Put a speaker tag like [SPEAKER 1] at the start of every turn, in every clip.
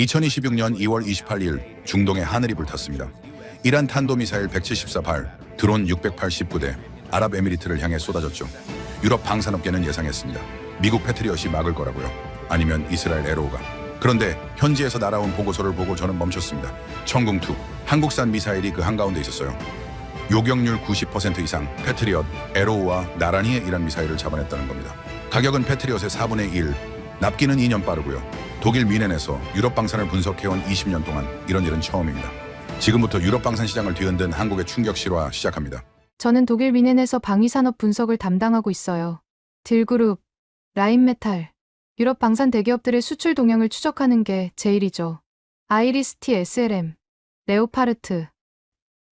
[SPEAKER 1] 2026년 2월 28일 중동의 하늘이 불탔습니다. 이란 탄도미사일 174발, 드론 689대 아랍에미리트를 향해 쏟아졌죠. 유럽 방산업계는 예상했습니다. 미국 패트리엇이 막을 거라고요. 아니면 이스라엘 에로우가. 그런데 현지에서 날아온 보고서를 보고 저는 멈췄습니다. 천궁2, 한국산 미사일이 그 한가운데 있었어요. 요격률 90% 이상 패트리엇, 에로우와 나란히의 이란 미사일을 잡아냈다는 겁니다. 가격은 패트리엇의 4분의 1, 납기는 2년 빠르고요. 독일 뮌헨에서 유럽 방산을 분석해온 20년 동안 이런 일은 처음입니다. 지금부터 유럽 방산 시장을 뒤흔든 한국의 충격 실화 시작합니다.
[SPEAKER 2] 저는 독일 뮌헨에서 방위산업 분석을 담당하고 있어요. 딜그룹, 라인메탈, 유럽 방산 대기업들의 수출 동향을 추적하는 게 제 일이죠. 아이리스티 SLM, 레오파르트,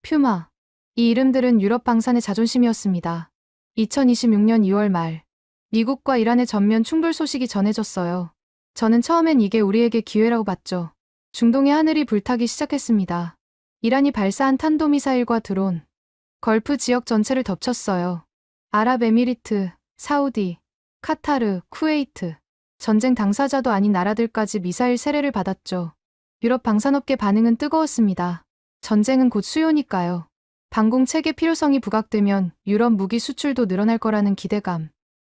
[SPEAKER 2] 퓨마. 이 이름들은 유럽 방산의 자존심이었습니다. 2026년 2월 말, 미국과 이란의 전면 충돌 소식이 전해졌어요. 저는 처음엔 이게 우리에게 기회라고 봤죠. 중동의 하늘이 불타기 시작했습니다. 이란이 발사한 탄도미사일과 드론, 걸프 지역 전체를 덮쳤어요. 아랍에미리트, 사우디, 카타르, 쿠웨이트, 전쟁 당사자도 아닌 나라들까지 미사일 세례를 받았죠. 유럽 방산업계 반응은 뜨거웠습니다. 전쟁은 곧 수요니까요. 방공 체계 필요성이 부각되면 유럽 무기 수출도 늘어날 거라는 기대감.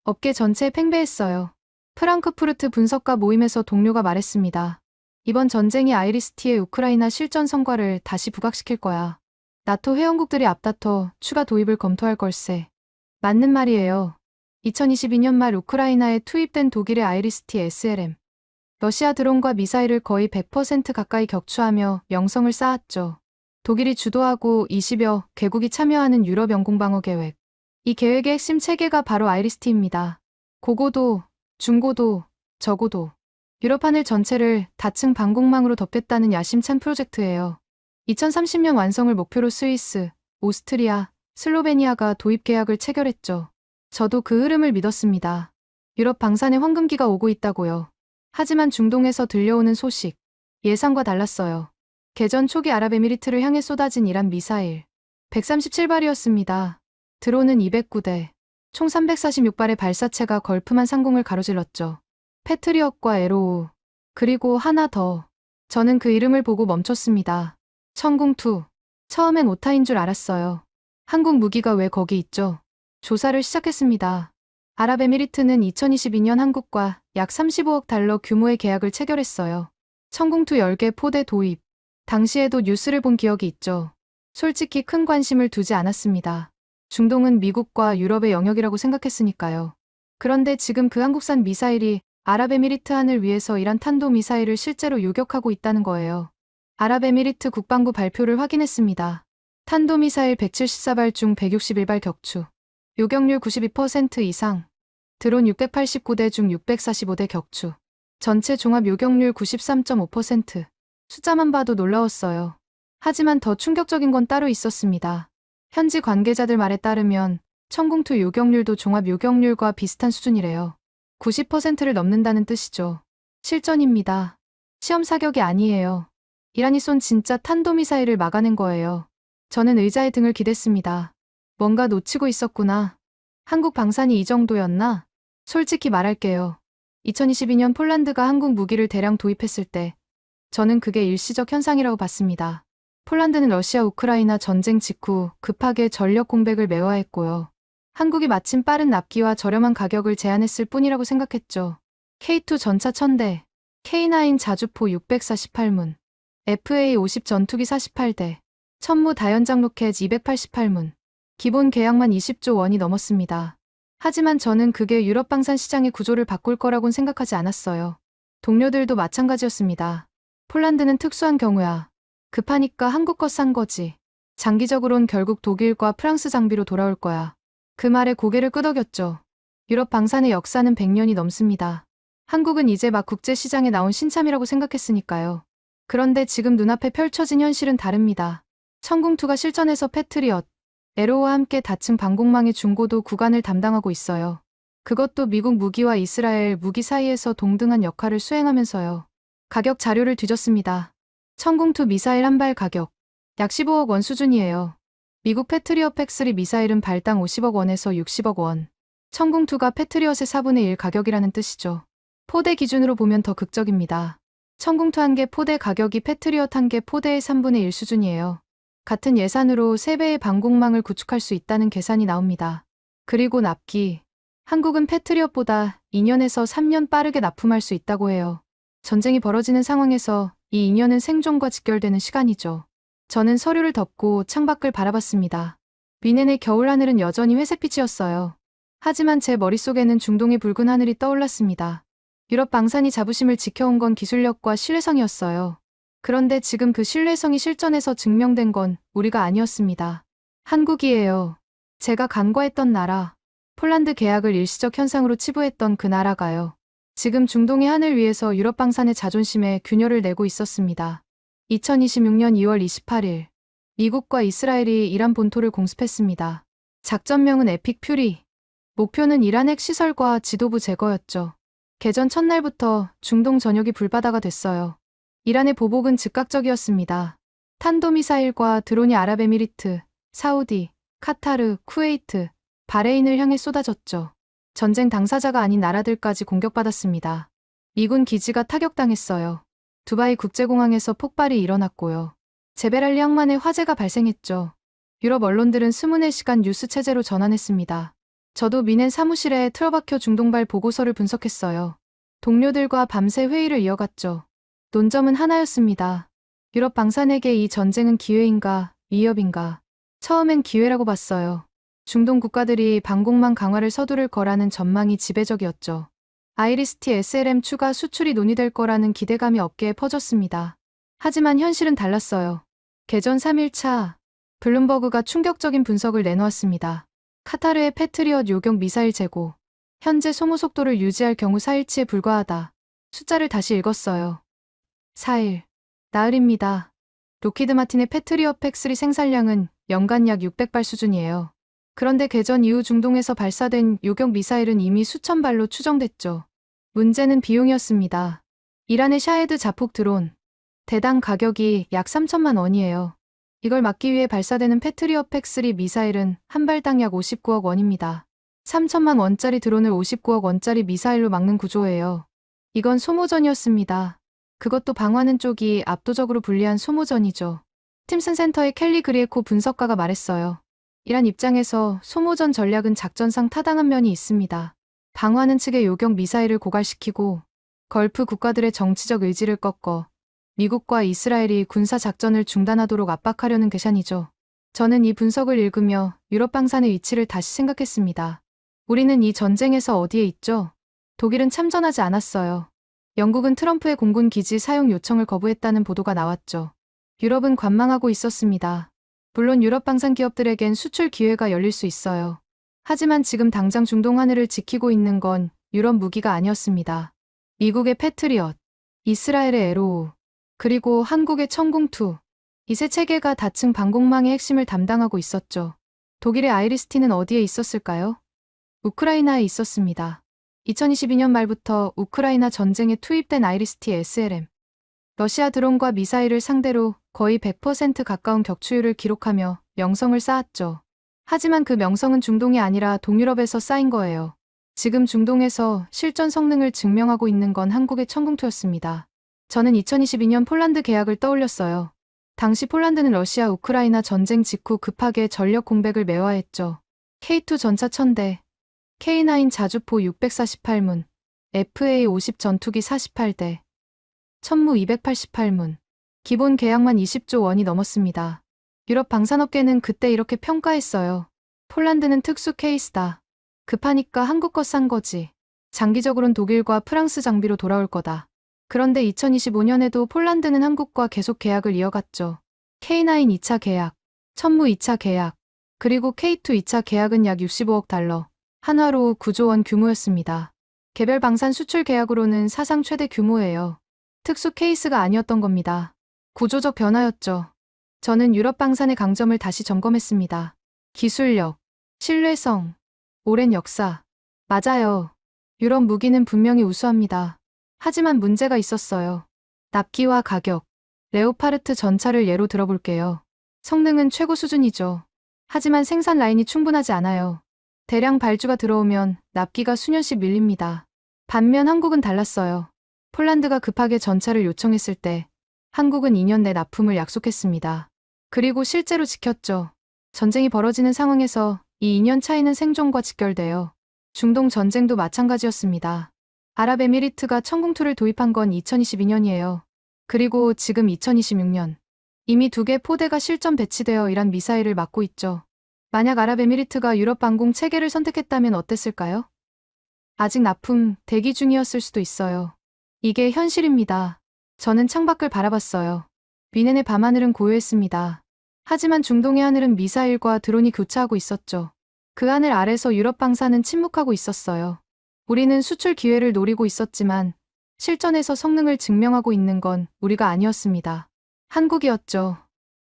[SPEAKER 2] 업계 전체에 팽배했어요. 프랑크푸르트 분석가 모임에서 동료가 말했습니다. 이번 전쟁이 아이리스티의 우크라이나 실전 성과를 다시 부각시킬 거야. 나토 회원국들이 앞다퉈 추가 도입을 검토할 걸세. 맞는 말이에요. 2022년 말 우크라이나에 투입된 독일의 아이리스티 SLM. 러시아 드론과 미사일을 거의 100% 가까이 격추하며 명성을 쌓았죠. 독일이 주도하고 20여 개국이 참여하는 유럽 영공방어 계획. 이 계획의 핵심 체계가 바로 아이리스티입니다. 고고도, 중고도, 저고도. 유럽 하늘 전체를 다층 방공망으로 덮겠다는 야심찬 프로젝트예요. 2030년 완성을 목표로 스위스, 오스트리아, 슬로베니아가 도입 계약을 체결했죠. 저도 그 흐름을 믿었습니다. 유럽 방산의 황금기가 오고 있다고요. 하지만 중동에서 들려오는 소식, 예상과 달랐어요. 개전 초기 아랍에미리트를 향해 쏟아진 이란 미사일. 137발이었습니다. 드론은 209대, 총 346발의 발사체가 걸프만 상공을 가로질렀죠. 패트리엇과 에로우, 그리고 하나 더. 저는 그 이름을 보고 멈췄습니다. 천궁2. 처음엔 오타인 줄 알았어요. 한국 무기가 왜 거기 있죠? 조사를 시작했습니다. 아랍에미리트는 2022년 한국과 약 35억 달러 규모의 계약을 체결했어요. 천궁2 10개 포대 도입. 당시에도 뉴스를 본 기억이 있죠. 솔직히 큰 관심을 두지 않았습니다. 중동은 미국과 유럽의 영역이라고 생각했으니까요. 그런데 지금 그 한국산 미사일이 아랍에미리트 하늘 위에서 이란 탄도미사일을 실제로 요격하고 있다는 거예요. 아랍에미리트 국방부 발표를 확인했습니다. 탄도미사일 174발 중 161발 격추. 요격률 92% 이상. 드론 689대 중 645대 격추. 전체 종합 요격률 93.5%. 숫자만 봐도 놀라웠어요. 하지만 더 충격적인 건 따로 있었습니다. 현지 관계자들 말에 따르면 천궁2 요격률도 종합 요격률과 비슷한 수준이래요. 90%를 넘는다는 뜻이죠. 실전입니다. 시험 사격이 아니에요. 이란이 쏜 진짜 탄도미사일을 막아낸 거예요. 저는 의자에 등을 기댔습니다. 뭔가 놓치고 있었구나. 한국 방산이 이 정도였나? 솔직히 말할게요. 2022년 폴란드가 한국 무기를 대량 도입했을 때 저는 그게 일시적 현상이라고 봤습니다. 폴란드는 러시아 우크라이나 전쟁 직후 급하게 전력 공백을 매화했고요. 한국이 마침 빠른 납기와 저렴한 가격을 제안했을 뿐이라고 생각했죠. K2 전차 1000대, K9 자주포 648문, FA50 전투기 48대, 천무 다연장 로켓 288문, 기본 계약만 20조 원이 넘었습니다. 하지만 저는 그게 유럽 방산 시장의 구조를 바꿀 거라고는 생각하지 않았어요. 동료들도 마찬가지였습니다. 폴란드는 특수한 경우야. 급하니까 한국 거 싼 거지. 장기적으론 결국 독일과 프랑스 장비로 돌아올 거야. 그 말에 고개를 끄덕였죠. 유럽 방산의 역사는 100년이 넘습니다. 한국은 이제 막 국제시장에 나온 신참이라고 생각했으니까요. 그런데 지금 눈앞에 펼쳐진 현실은 다릅니다. 천궁2가 실전에서 패트리엇, 에로우와 함께 다층 방공망의 중고도 구간을 담당하고 있어요. 그것도 미국 무기와 이스라엘 무기 사이에서 동등한 역할을 수행하면서요. 가격 자료를 뒤졌습니다. 천궁2 미사일 한 발 가격, 약 15억 원 수준이에요. 미국 패트리엇 팩3 미사일은 발당 50억 원에서 60억 원. 천궁2가 패트리엇의 4분의 1 가격이라는 뜻이죠. 포대 기준으로 보면 더 극적입니다. 천궁투 1개 포대 가격이 패트리엇 1개 포대의 3분의 1 수준이에요. 같은 예산으로 3배의 방공망을 구축할 수 있다는 계산이 나옵니다. 그리고 납기. 한국은 패트리엇보다 2년에서 3년 빠르게 납품할 수 있다고 해요. 전쟁이 벌어지는 상황에서 이 2년은 생존과 직결되는 시간이죠. 저는 서류를 덮고 창밖을 바라봤습니다. 미넨의 겨울하늘은 여전히 회색빛이었어요. 하지만 제 머릿속에는 중동의 붉은 하늘이 떠올랐습니다. 유럽 방산이 자부심을 지켜온 건 기술력과 신뢰성이었어요. 그런데 지금 그 신뢰성이 실전에서 증명된 건 우리가 아니었습니다. 한국이에요. 제가 간과했던 나라. 폴란드 계약을 일시적 현상으로 치부했던 그 나라가요. 지금 중동의 하늘 위에서 유럽 방산의 자존심에 균열을 내고 있었습니다. 2026년 2월 28일, 미국과 이스라엘이 이란 본토를 공습했습니다. 작전명은 에픽 퓨리. 목표는 이란 핵시설과 지도부 제거였죠. 개전 첫날부터 중동 전역이 불바다가 됐어요. 이란의 보복은 즉각적이었습니다. 탄도미사일과 드론이 아랍에미리트, 사우디, 카타르, 쿠웨이트, 바레인을 향해 쏟아졌죠. 전쟁 당사자가 아닌 나라들까지 공격받았습니다. 미군 기지가 타격당했어요. 두바이 국제공항에서 폭발이 일어났고요. 제베랄리 항만에 화재가 발생했죠. 유럽 언론들은 24시간 뉴스 체제로 전환했습니다. 저도 미넨 사무실에 틀어박혀 중동발 보고서를 분석했어요. 동료들과 밤새 회의를 이어갔죠. 논점은 하나였습니다. 유럽 방산에게 이 전쟁은 기회인가, 위협인가? 처음엔 기회라고 봤어요. 중동 국가들이 방공망 강화를 서두를 거라는 전망이 지배적이었죠. 아이리스티 SLM 추가 수출이 논의될 거라는 기대감이 업계에 퍼졌습니다. 하지만 현실은 달랐어요. 개전 3일차, 블룸버그가 충격적인 분석을 내놓았습니다. 카타르의 패트리엇 요격 미사일 재고, 현재 소모 속도를 유지할 경우 4일치에 불과하다. 숫자를 다시 읽었어요. 4일. 나흘입니다. 로키드 마틴의 패트리엇 팩3 생산량은 연간 약 600발 수준이에요. 그런데 개전 이후 중동에서 발사된 요격 미사일은 이미 수천 발로 추정됐죠. 문제는 비용이었습니다. 이란의 샤헤드 자폭 드론. 대당 가격이 약 3천만 원이에요. 이걸 막기 위해 발사되는 패트리엇 팩3 미사일은 한 발당 약 59억 원입니다. 3천만 원짜리 드론을 59억 원짜리 미사일로 막는 구조예요. 이건 소모전이었습니다. 그것도 방어하는 쪽이 압도적으로 불리한 소모전이죠. 팀슨 센터의 켈리 그리에코 분석가가 말했어요. 이란 입장에서 소모전 전략은 작전상 타당한 면이 있습니다. 방어하는 측의 요격 미사일을 고갈시키고 걸프 국가들의 정치적 의지를 꺾어 미국과 이스라엘이 군사 작전을 중단하도록 압박하려는 계산이죠. 저는 이 분석을 읽으며 유럽 방산의 위치를 다시 생각했습니다. 우리는 이 전쟁에서 어디에 있죠? 독일은 참전하지 않았어요. 영국은 트럼프의 공군 기지 사용 요청을 거부했다는 보도가 나왔죠. 유럽은 관망하고 있었습니다. 물론 유럽 방산 기업들에겐 수출 기회가 열릴 수 있어요. 하지만 지금 당장 중동 하늘을 지키고 있는 건 유럽 무기가 아니었습니다. 미국의 패트리엇, 이스라엘의 에로우, 그리고 한국의 천궁2. 이 세 체계가 다층 방공망의 핵심을 담당하고 있었죠. 독일의 아이리스티는 어디에 있었을까요? 우크라이나에 있었습니다. 2022년 말부터 우크라이나 전쟁에 투입된 아이리스티 SLM. 러시아 드론과 미사일을 상대로 거의 100% 가까운 격추율을 기록하며 명성을 쌓았죠. 하지만 그 명성은 중동이 아니라 동유럽에서 쌓인 거예요. 지금 중동에서 실전 성능을 증명하고 있는 건 한국의 천궁2였습니다. 저는 2022년 폴란드 계약을 떠올렸어요. 당시 폴란드는 러시아 우크라이나 전쟁 직후 급하게 전력 공백을 매화했죠. K2 전차 1000대, K9 자주포 648문, FA50 전투기 48대, 천무 288문, 기본 계약만 20조 원이 넘었습니다. 유럽 방산업계는 그때 이렇게 평가했어요. 폴란드는 특수 케이스다. 급하니까 한국 거 싼 거지. 장기적으론 독일과 프랑스 장비로 돌아올 거다. 그런데 2025년에도 폴란드는 한국과 계속 계약을 이어갔죠. K9 2차 계약, 천무 2차 계약, 그리고 K2 2차 계약은 약 65억 달러, 한화로 9조 원 규모였습니다. 개별 방산 수출 계약으로는 사상 최대 규모예요. 특수 케이스가 아니었던 겁니다. 구조적 변화였죠. 저는 유럽 방산의 강점을 다시 점검했습니다. 기술력, 신뢰성, 오랜 역사. 맞아요. 유럽 무기는 분명히 우수합니다. 하지만 문제가 있었어요. 납기와 가격. 레오파르트 전차를 예로 들어볼게요. 성능은 최고 수준이죠. 하지만 생산 라인이 충분하지 않아요. 대량 발주가 들어오면 납기가 수년씩 밀립니다. 반면 한국은 달랐어요. 폴란드가 급하게 전차를 요청했을 때 한국은 2년 내 납품을 약속했습니다. 그리고 실제로 지켰죠. 전쟁이 벌어지는 상황에서 이 2년 차이는 생존과 직결돼요. 중동 전쟁도 마찬가지였습니다. 아랍에미리트가 천궁2를 도입한 건 2022년이에요. 그리고 지금 2026년. 이미 2개 포대가 실전 배치되어 이란 미사일을 막고 있죠. 만약 아랍에미리트가 유럽 방공 체계를 선택했다면 어땠을까요? 아직 납품 대기 중이었을 수도 있어요. 이게 현실입니다. 저는 창밖을 바라봤어요. 위넨의 밤하늘은 고요했습니다. 하지만 중동의 하늘은 미사일과 드론이 교차하고 있었죠. 그 하늘 아래서 유럽 방사는 침묵하고 있었어요. 우리는 수출 기회를 노리고 있었지만 실전에서 성능을 증명하고 있는 건 우리가 아니었습니다. 한국이었죠.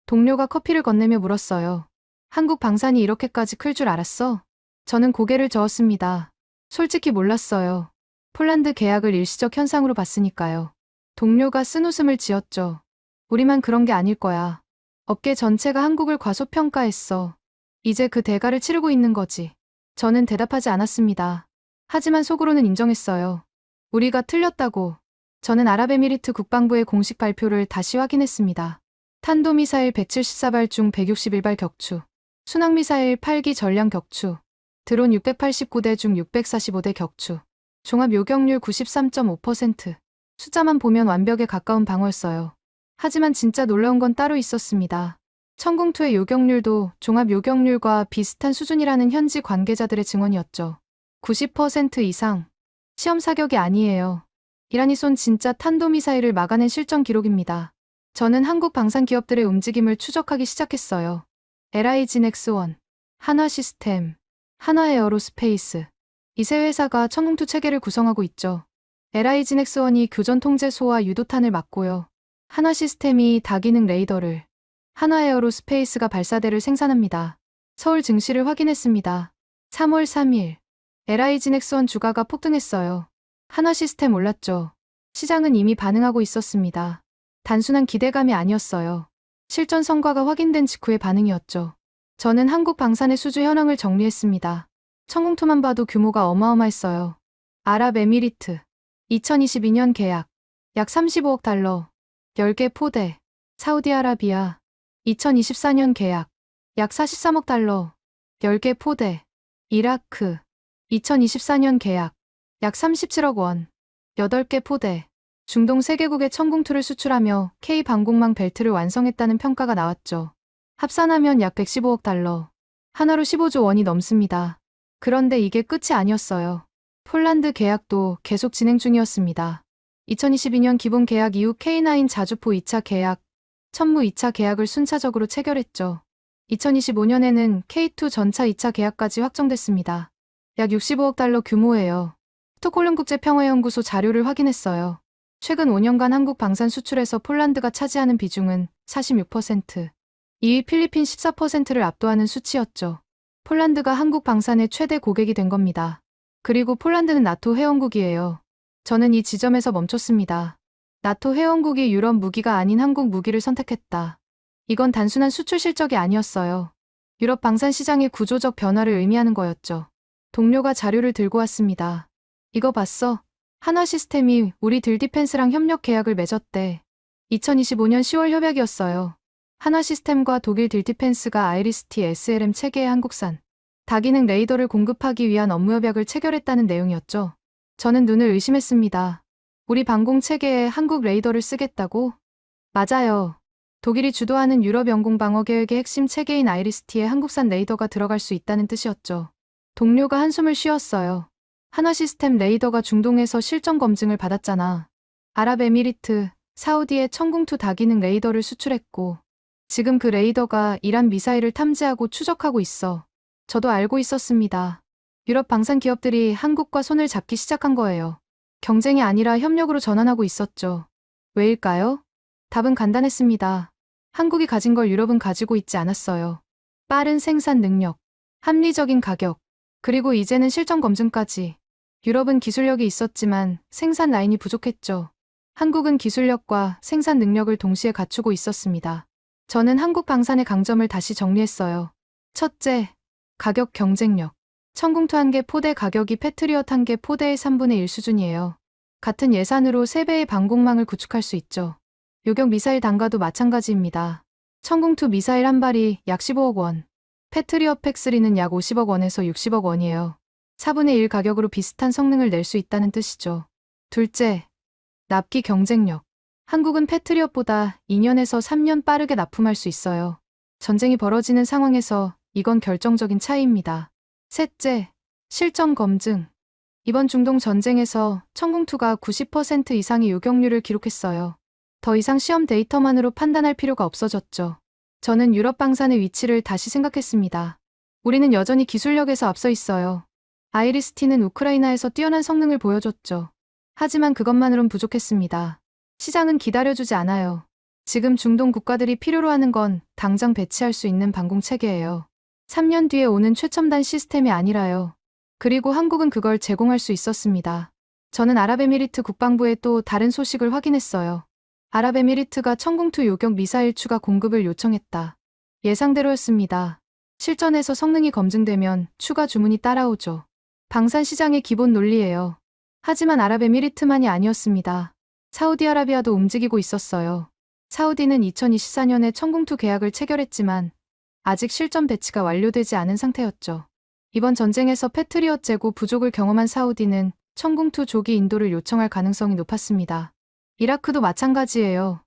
[SPEAKER 2] 동료가 커피를 건네며 물었어요. 한국 방산이 이렇게까지 클 줄 알았어? 저는 고개를 저었습니다. 솔직히 몰랐어요. 폴란드 계약을 일시적 현상으로 봤으니까요. 동료가 쓴웃음을 지었죠. 우리만 그런 게 아닐 거야. 업계 전체가 한국을 과소평가했어. 이제 그 대가를 치르고 있는 거지. 저는 대답하지 않았습니다. 하지만 속으로는 인정했어요. 우리가 틀렸다고. 저는 아랍에미리트 국방부의 공식 발표를 다시 확인했습니다. 탄도미사일 174발 중 161발 격추, 순항미사일 8기 전량 격추, 드론 689대 중 645대 격추, 종합 요격률 93.5%. 숫자만 보면 완벽에 가까운 방어였어요. 하지만 진짜 놀라운 건 따로 있었습니다. 천궁2의 요격률도 종합 요격률과 비슷한 수준이라는 현지 관계자들의 증언이었죠. 90% 이상. 시험 사격이 아니에요. 이란이 쏜 진짜 탄도미사일을 막아낸 실전 기록입니다. 저는 한국 방산 기업들의 움직임을 추적하기 시작했어요. LIG넥스1, 한화시스템, 한화에어로스페이스. 이 세 회사가 천궁2 체계를 구성하고 있죠. LIG넥스1이 교전 통제소와 유도탄을 막고요. 한화시스템이 다기능 레이더를, 한화에어로스페이스가 발사대를 생산합니다. 서울 증시를 확인했습니다. 3월 3일. LIG넥스1 주가가 폭등했어요. 한화시스템 올랐죠. 시장은 이미 반응하고 있었습니다. 단순한 기대감이 아니었어요. 실전 성과가 확인된 직후의 반응이었죠. 저는 한국 방산의 수주 현황을 정리했습니다. 천궁2만 봐도 규모가 어마어마했어요. 아랍에미리트. 2022년 계약. 약 35억 달러. 10개 포대. 사우디아라비아. 2024년 계약. 약 43억 달러. 10개 포대. 이라크. 2024년 계약. 약 37억 원. 8개 포대. 중동 3개국에 천궁2를 수출하며 K방공망 벨트를 완성했다는 평가가 나왔죠. 합산하면 약 115억 달러. 하나로 15조 원이 넘습니다. 그런데 이게 끝이 아니었어요. 폴란드 계약도 계속 진행 중이었습니다. 2022년 기본 계약 이후 K9 자주포 2차 계약, 천무 2차 계약을 순차적으로 체결했죠. 2025년에는 K2 전차 2차 계약까지 확정됐습니다. 약 65억 달러 규모예요. 스톡홀름국제평화연구소 자료를 확인했어요. 최근 5년간 한국 방산 수출에서 폴란드가 차지하는 비중은 46%, 2위 필리핀 14%를 압도하는 수치였죠. 폴란드가 한국 방산의 최대 고객이 된 겁니다. 그리고 폴란드는 나토 회원국이에요. 저는 이 지점에서 멈췄습니다. 나토 회원국이 유럽 무기가 아닌 한국 무기를 선택했다. 이건 단순한 수출 실적이 아니었어요. 유럽 방산 시장의 구조적 변화를 의미하는 거였죠. 동료가 자료를 들고 왔습니다. 이거 봤어? 한화시스템이 우리 딜디펜스랑 협력 계약을 맺었대. 2025년 10월 협약이었어요. 한화시스템과 독일 딜디펜스가 아이리스티 SLM 체계의 한국산 다기능 레이더를 공급하기 위한 업무 협약을 체결했다는 내용이었죠. 저는 눈을 의심했습니다. 우리 방공 체계에 한국 레이더를 쓰겠다고? 맞아요. 독일이 주도하는 유럽 영공 방어 계획의 핵심 체계인 아이리스티에 한국산 레이더가 들어갈 수 있다는 뜻이었죠. 동료가 한숨을 쉬었어요. 한화시스템 레이더가 중동에서 실전 검증을 받았잖아. 아랍에미리트, 사우디에 천궁2 다기능 레이더를 수출했고 지금 그 레이더가 이란 미사일을 탐지하고 추적하고 있어. 저도 알고 있었습니다. 유럽 방산 기업들이 한국과 손을 잡기 시작한 거예요. 경쟁이 아니라 협력으로 전환하고 있었죠. 왜일까요? 답은 간단했습니다. 한국이 가진 걸 유럽은 가지고 있지 않았어요. 빠른 생산 능력, 합리적인 가격, 그리고 이제는 실전 검증까지. 유럽은 기술력이 있었지만 생산 라인이 부족했죠. 한국은 기술력과 생산 능력을 동시에 갖추고 있었습니다. 저는 한국 방산의 강점을 다시 정리했어요. 첫째, 가격 경쟁력. 천궁2 1개 포대 가격이 패트리엇 1개 포대의 3분의 1 수준이에요. 같은 예산으로 3배의 방공망을 구축할 수 있죠. 요격 미사일 단가도 마찬가지입니다. 천궁2 미사일 한 발이 약 15억 원, 패트리엇 팩3는 약 50억 원에서 60억 원이에요. 4분의 1 가격으로 비슷한 성능을 낼 수 있다는 뜻이죠. 둘째, 납기 경쟁력. 한국은 패트리엇보다 2년에서 3년 빠르게 납품할 수 있어요. 전쟁이 벌어지는 상황에서 이건 결정적인 차이입니다. 셋째, 실전 검증. 이번 중동 전쟁에서 천궁2가 90% 이상의 요격률을 기록했어요. 더 이상 시험 데이터만으로 판단할 필요가 없어졌죠. 저는 유럽 방산의 위치를 다시 생각했습니다. 우리는 여전히 기술력에서 앞서 있어요. 아이리스-T는 우크라이나에서 뛰어난 성능을 보여줬죠. 하지만 그것만으론 부족했습니다. 시장은 기다려주지 않아요. 지금 중동 국가들이 필요로 하는 건 당장 배치할 수 있는 방공체계예요. 3년 뒤에 오는 최첨단 시스템이 아니라요. 그리고 한국은 그걸 제공할 수 있었습니다. 저는 아랍에미리트 국방부에 또 다른 소식을 확인했어요. 아랍에미리트가 천궁2 요격 미사일 추가 공급을 요청했다. 예상대로였습니다. 실전에서 성능이 검증되면 추가 주문이 따라오죠. 방산 시장의 기본 논리예요. 하지만 아랍에미리트만이 아니었습니다. 사우디아라비아도 움직이고 있었어요. 사우디는 2024년에 천궁2 계약을 체결했지만 아직 실전 배치가 완료되지 않은 상태였죠. 이번 전쟁에서 패트리엇 재고 부족을 경험한 사우디는 천궁2 조기 인도를 요청할 가능성이 높았습니다. 이라크도 마찬가지예요.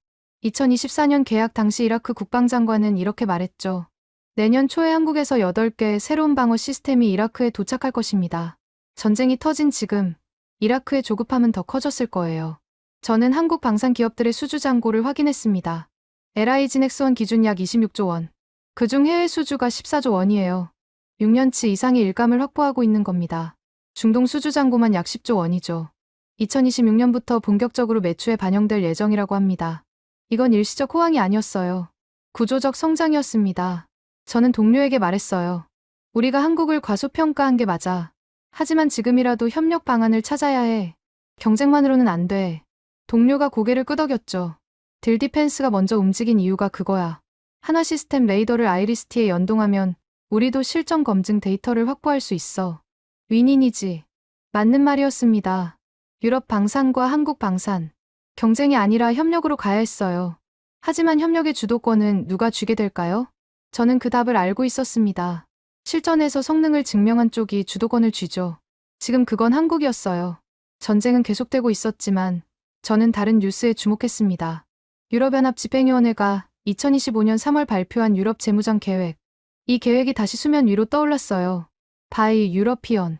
[SPEAKER 2] 2024년 계약 당시 이라크 국방장관은 이렇게 말했죠. 내년 초에 한국에서 8개의 새로운 방어 시스템이 이라크에 도착할 것입니다. 전쟁이 터진 지금 이라크의 조급함은 더 커졌을 거예요. 저는 한국 방산 기업들의 수주 잔고를 확인했습니다. LIG 넥스원 기준 약 26조 원. 그중 해외 수주가 14조 원이에요. 6년치 이상의 일감을 확보하고 있는 겁니다. 중동 수주 잔고만 약 10조 원이죠. 2026년부터 본격적으로 매출에 반영될 예정이라고 합니다. 이건 일시적 호황이 아니었어요. 구조적 성장이었습니다. 저는 동료에게 말했어요. 우리가 한국을 과소평가한 게 맞아. 하지만 지금이라도 협력 방안을 찾아야 해. 경쟁만으로는 안 돼. 동료가 고개를 끄덕였죠. 딜디펜스가 먼저 움직인 이유가 그거야. 하나 시스템 레이더를 아이리스-T에 연동하면 우리도 실전 검증 데이터를 확보할 수 있어. 윈윈이지. 맞는 말이었습니다. 유럽 방산과 한국 방산. 경쟁이 아니라 협력으로 가야 했어요. 하지만 협력의 주도권은 누가 쥐게 될까요? 저는 그 답을 알고 있었습니다. 실전에서 성능을 증명한 쪽이 주도권을 쥐죠. 지금 그건 한국이었어요. 전쟁은 계속되고 있었지만 저는 다른 뉴스에 주목했습니다. 유럽연합 집행위원회가 2025년 3월 발표한 유럽 재무장 계획. 이 계획이 다시 수면 위로 떠올랐어요. 바이 유러피언.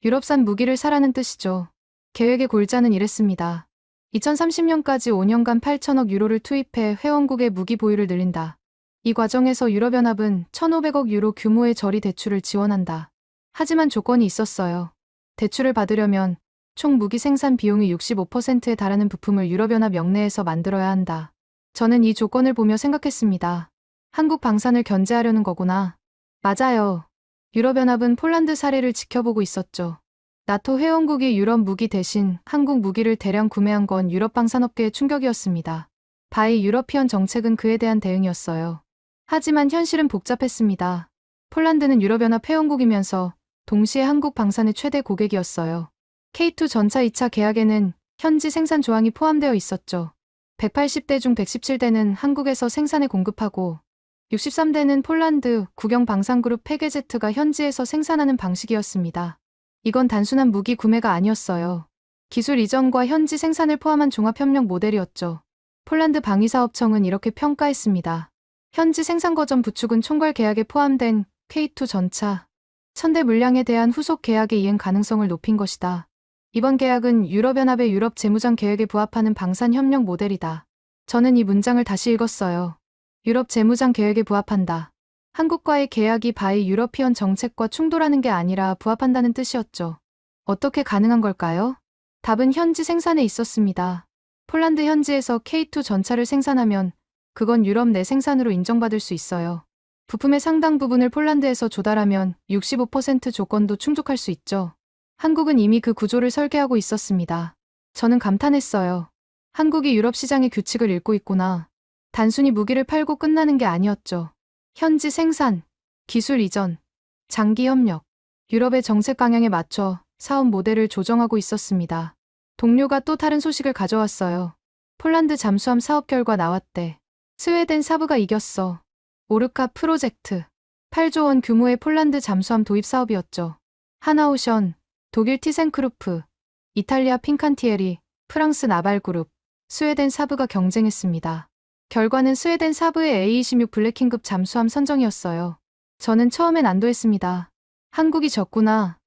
[SPEAKER 2] 유럽산 무기를 사라는 뜻이죠. 계획의 골자는 이랬습니다. 2030년까지 5년간 8천억 유로를 투입해 회원국의 무기 보유를 늘린다. 이 과정에서 유럽연합은 1,500억 유로 규모의 저리 대출을 지원한다. 하지만 조건이 있었어요. 대출을 받으려면 총 무기 생산 비용의 65%에 달하는 부품을 유럽연합 영내에서 만들어야 한다. 저는 이 조건을 보며 생각했습니다. 한국 방산을 견제하려는 거구나. 맞아요. 유럽연합은 폴란드 사례를 지켜보고 있었죠. 나토 회원국이 유럽 무기 대신 한국 무기를 대량 구매한 건 유럽 방산업계의 충격이었습니다. 바이 유러피언 정책은 그에 대한 대응이었어요. 하지만 현실은 복잡했습니다. 폴란드는 유럽연합 회원국이면서 동시에 한국 방산의 최대 고객이었어요. K2 전차 2차 계약에는 현지 생산 조항이 포함되어 있었죠. 180대 중 117대는 한국에서 생산에 공급하고 63대는 폴란드 국영 방산그룹 페게제트가 현지에서 생산하는 방식이었습니다. 이건 단순한 무기 구매가 아니었어요. 기술 이전과 현지 생산을 포함한 종합협력 모델이었죠. 폴란드 방위사업청은 이렇게 평가했습니다. 현지 생산 거점 부축은 총괄 계약에 포함된 K2 전차 1000대 물량에 대한 후속 계약의 이행 가능성을 높인 것이다. 이번 계약은 유럽연합의 유럽 재무장 계획에 부합하는 방산 협력 모델이다. 저는 이 문장을 다시 읽었어요. 유럽 재무장 계획에 부합한다. 한국과의 계약이 바이 유러피언 정책과 충돌하는 게 아니라 부합한다는 뜻이었죠. 어떻게 가능한 걸까요? 답은 현지 생산에 있었습니다. 폴란드 현지에서 K2 전차를 생산하면 그건 유럽 내 생산으로 인정받을 수 있어요. 부품의 상당 부분을 폴란드에서 조달하면 65% 조건도 충족할 수 있죠. 한국은 이미 그 구조를 설계하고 있었습니다. 저는 감탄했어요. 한국이 유럽 시장의 규칙을 읽고 있구나. 단순히 무기를 팔고 끝나는 게 아니었죠. 현지 생산, 기술 이전, 장기 협력, 유럽의 정책 방향에 맞춰 사업 모델을 조정하고 있었습니다. 동료가 또 다른 소식을 가져왔어요. 폴란드 잠수함 사업 결과 나왔대. 스웨덴 사부가 이겼어. 오르카 프로젝트. 8조 원 규모의 폴란드 잠수함 도입 사업이었죠. 하나오션, 독일 티센크루프, 이탈리아 핑칸티에리, 프랑스 나발그룹, 스웨덴 사브가 경쟁했습니다. 결과는 스웨덴 사브의 A26 블랙킹급 잠수함 선정이었어요. 저는 처음엔 안도했습니다. 한국이 졌구나.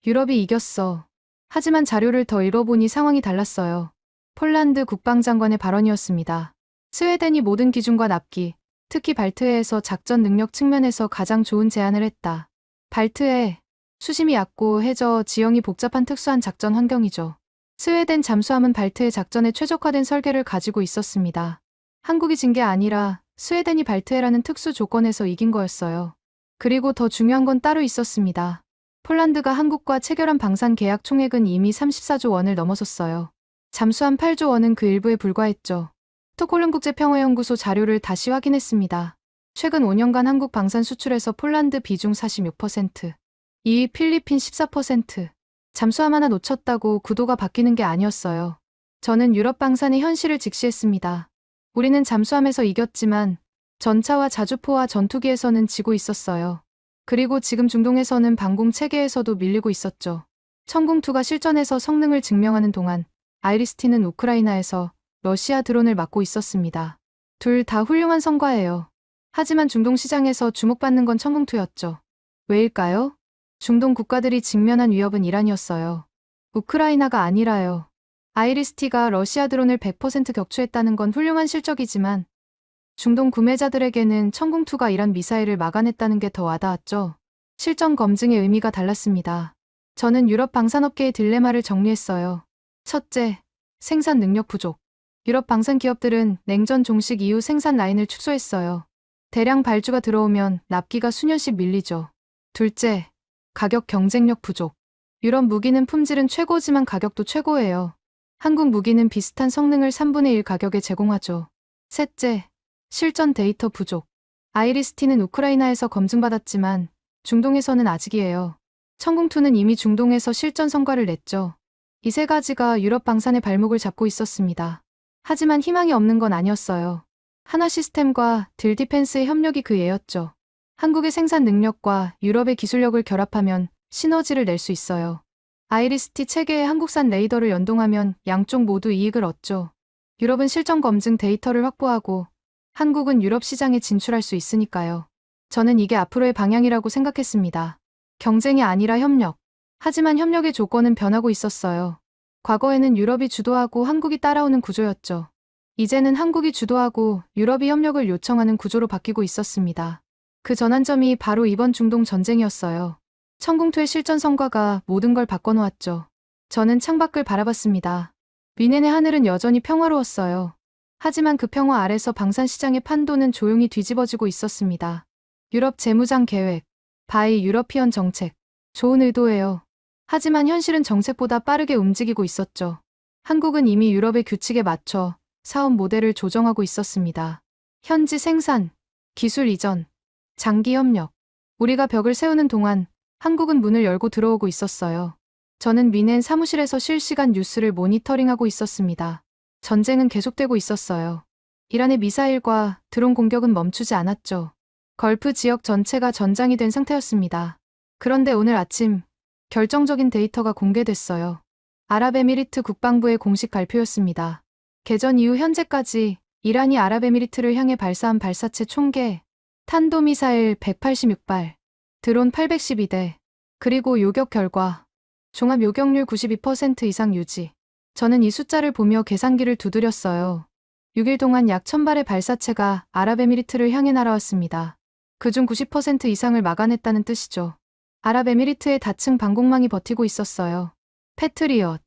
[SPEAKER 2] 유럽이 이겼어. 하지만 자료를 더 읽어보니 상황이 달랐어요. 폴란드 국방장관의 발언이었습니다. 스웨덴이 모든 기준과 납기, 특히 발트해에서 작전 능력 측면에서 가장 좋은 제안을 했다. 발트해, 수심이 얕고 해저 지형이 복잡한 특수한 작전 환경이죠. 스웨덴 잠수함은 발트해 작전에 최적화된 설계를 가지고 있었습니다. 한국이 진 게 아니라 스웨덴이 발트해라는 특수 조건에서 이긴 거였어요. 그리고 더 중요한 건 따로 있었습니다. 폴란드가 한국과 체결한 방산 계약 총액은 이미 34조 원을 넘어섰어요. 잠수함 8조 원은 그 일부에 불과했죠. 스톡홀름국제평화연구소 자료를 다시 확인했습니다. 최근 5년간 한국 방산 수출에서 폴란드 비중 46%, 2위 필리핀 14%. 잠수함 하나 놓쳤다고 구도가 바뀌는 게 아니었어요. 저는 유럽 방산의 현실을 직시했습니다. 우리는 잠수함에서 이겼지만 전차와 자주포와 전투기에서는 지고 있었어요. 그리고 지금 중동에서는 방공 체계에서도 밀리고 있었죠. 천궁2가 실전에서 성능을 증명하는 동안 아이리스티는 우크라이나에서 러시아 드론을 막고 있었습니다. 둘 다 훌륭한 성과예요. 하지만 중동 시장에서 주목받는 건 천궁2였죠. 왜일까요? 중동 국가들이 직면한 위협은 이란이었어요. 우크라이나가 아니라요. 아이리스티가 러시아 드론을 100% 격추했다는 건 훌륭한 실적이지만 중동 구매자들에게는 천궁2가 이란 미사일을 막아냈다는 게 더 와닿았죠. 실전 검증의 의미가 달랐습니다. 저는 유럽 방산업계의 딜레마를 정리했어요. 첫째, 생산 능력 부족. 유럽 방산 기업들은 냉전 종식 이후 생산 라인을 축소했어요. 대량 발주가 들어오면 납기가 수년씩 밀리죠. 둘째, 가격 경쟁력 부족. 유럽 무기는 품질은 최고지만 가격도 최고예요. 한국 무기는 비슷한 성능을 3분의 1 가격에 제공하죠. 셋째, 실전 데이터 부족. 아이리스티는 우크라이나에서 검증받았지만 중동에서는 아직이에요. 천궁2는 이미 중동에서 실전 성과를 냈죠. 이 세 가지가 유럽 방산의 발목을 잡고 있었습니다. 하지만 희망이 없는 건 아니었어요. 하나 시스템과 딜디펜스의 협력이 그 예였죠. 한국의 생산 능력과 유럽의 기술력을 결합하면 시너지를 낼 수 있어요. 아이리스티 체계에 한국산 레이더를 연동하면 양쪽 모두 이익을 얻죠. 유럽은 실전 검증 데이터를 확보하고 한국은 유럽 시장에 진출할 수 있으니까요. 저는 이게 앞으로의 방향이라고 생각했습니다. 경쟁이 아니라 협력. 하지만 협력의 조건은 변하고 있었어요. 과거에는 유럽이 주도하고 한국이 따라오는 구조였죠. 이제는 한국이 주도하고 유럽이 협력을 요청하는 구조로 바뀌고 있었습니다. 그 전환점이 바로 이번 중동 전쟁이었어요. 천궁2의 실전 성과가 모든 걸 바꿔놓았죠. 저는 창밖을 바라봤습니다. 위넨의 하늘은 여전히 평화로웠어요. 하지만 그 평화 아래서 방산 시장의 판도는 조용히 뒤집어지고 있었습니다. 유럽 재무장 계획, 바이 유러피언 정책. 좋은 의도예요. 하지만 현실은 정책보다 빠르게 움직이고 있었죠. 한국은 이미 유럽의 규칙에 맞춰 사업 모델을 조정하고 있었습니다. 현지 생산, 기술 이전, 장기 협력. 우리가 벽을 세우는 동안 한국은 문을 열고 들어오고 있었어요. 저는 미넨 사무실에서 실시간 뉴스를 모니터링하고 있었습니다. 전쟁은 계속되고 있었어요. 이란의 미사일과 드론 공격은 멈추지 않았죠. 걸프 지역 전체가 전장이 된 상태였습니다. 그런데 오늘 아침 결정적인 데이터가 공개됐어요. 아랍에미리트 국방부의 공식 발표였습니다. 개전 이후 현재까지 이란이 아랍에미리트를 향해 발사한 발사체 총계, 탄도미사일 186발, 드론 812대, 그리고 요격 결과, 종합 요격률 92% 이상 유지. 저는 이 숫자를 보며 계산기를 두드렸어요. 6일 동안 약 1000발의 발사체가 아랍에미리트를 향해 날아왔습니다. 그중 90% 이상을 막아냈다는 뜻이죠. 아랍에미리트의 다층 방공망이 버티고 있었어요. 패트리엇,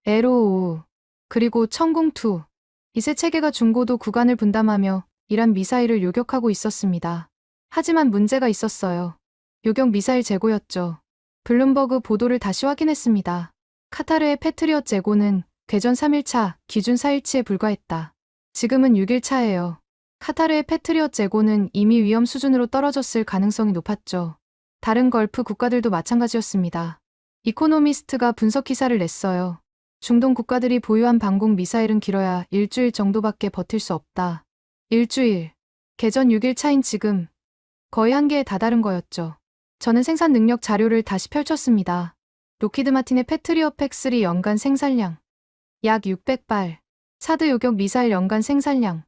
[SPEAKER 2] 에로우, 그리고 천궁2. 이 세 체계가 중고도 구간을 분담하며 이란 미사일을 요격하고 있었습니다. 하지만 문제가 있었어요. 요격 미사일 재고였죠. 블룸버그 보도를 다시 확인했습니다. 카타르의 패트리엇 재고는 개전 3일차, 기준 4일치에 불과했다. 지금은 6일차예요. 카타르의 패트리엇 재고는 이미 위험 수준으로 떨어졌을 가능성이 높았죠. 다른 걸프 국가들도 마찬가지였습니다. 이코노미스트가 분석 기사를 냈어요. 중동 국가들이 보유한 방공 미사일은 길어야 일주일 정도밖에 버틸 수 없다. 일주일. 개전 6일 차인 지금 거의 한계에 다다른 거였죠. 저는 생산 능력 자료를 다시 펼쳤습니다. 로키드 마틴의 패트리엇 팩3 연간 생산량 약 600발, 사드 요격 미사일 연간 생산량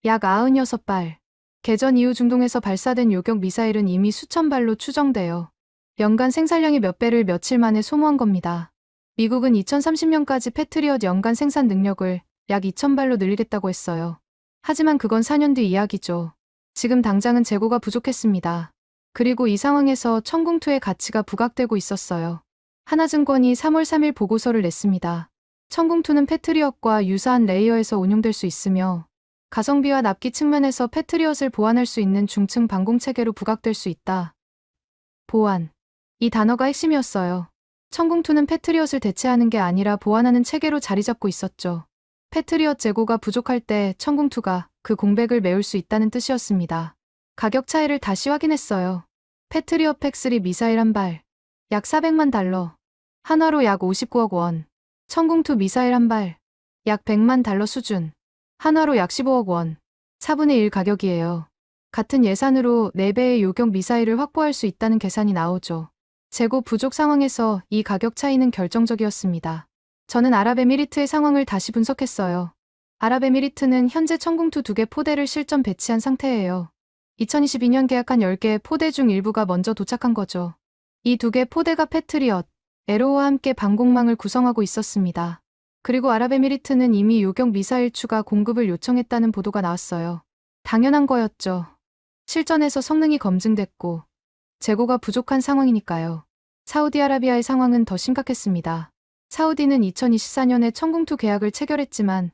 [SPEAKER 2] 약 96발. 개전 이후 중동에서 발사된 요격 미사일은 이미 수천 발로 추정돼요. 연간 생산량의 몇 배를 며칠 만에 소모한 겁니다. 미국은 2030년까지 패트리엇 연간 생산 능력을 약 2,000발로 늘리겠다고 했어요. 하지만 그건 4년 뒤 이야기죠. 지금 당장은 재고가 부족했습니다. 그리고 이 상황에서 천궁2의 가치가 부각되고 있었어요. 하나증권이 3월 3일 보고서를 냈습니다. 천궁2는 패트리엇과 유사한 레이어에서 운용될 수 있으며 가성비와 납기 측면에서 패트리엇을 보완할 수 있는 중층 방공체계로 부각될 수 있다. 보완. 이 단어가 핵심이었어요. 천궁2는 패트리엇을 대체하는 게 아니라 보완하는 체계로 자리 잡고 있었죠. 패트리엇 재고가 부족할 때 천궁2가 그 공백을 메울 수 있다는 뜻이었습니다. 가격 차이를 다시 확인했어요. 패트리엇 팩3 미사일 한 발, 약 400만 달러, 한화로 약 59억 원. 천궁2 미사일 한 발, 약 100만 달러 수준, 한화로 약 15억 원. 4분의 1 가격이에요. 같은 예산으로 4배의 요격 미사일을 확보할 수 있다는 계산이 나오죠. 재고 부족 상황에서 이 가격 차이는 결정적이었습니다. 저는 아랍에미리트의 상황을 다시 분석했어요. 아랍에미리트는 현재 천궁2 2개 포대를 실전 배치한 상태예요. 2022년 계약한 10개의 포대 중 일부가 먼저 도착한 거죠. 이 2개 포대가 패트리엇, 에로와 함께 방공망을 구성하고 있었습니다. 그리고 아랍에미리트는 이미 요격 미사일 추가 공급을 요청했다는 보도가 나왔어요. 당연한 거였죠. 실전에서 성능이 검증됐고 재고가 부족한 상황이니까요. 사우디아라비아의 상황은 더 심각했습니다. 사우디는 2024년에 천궁2 계약을 체결했지만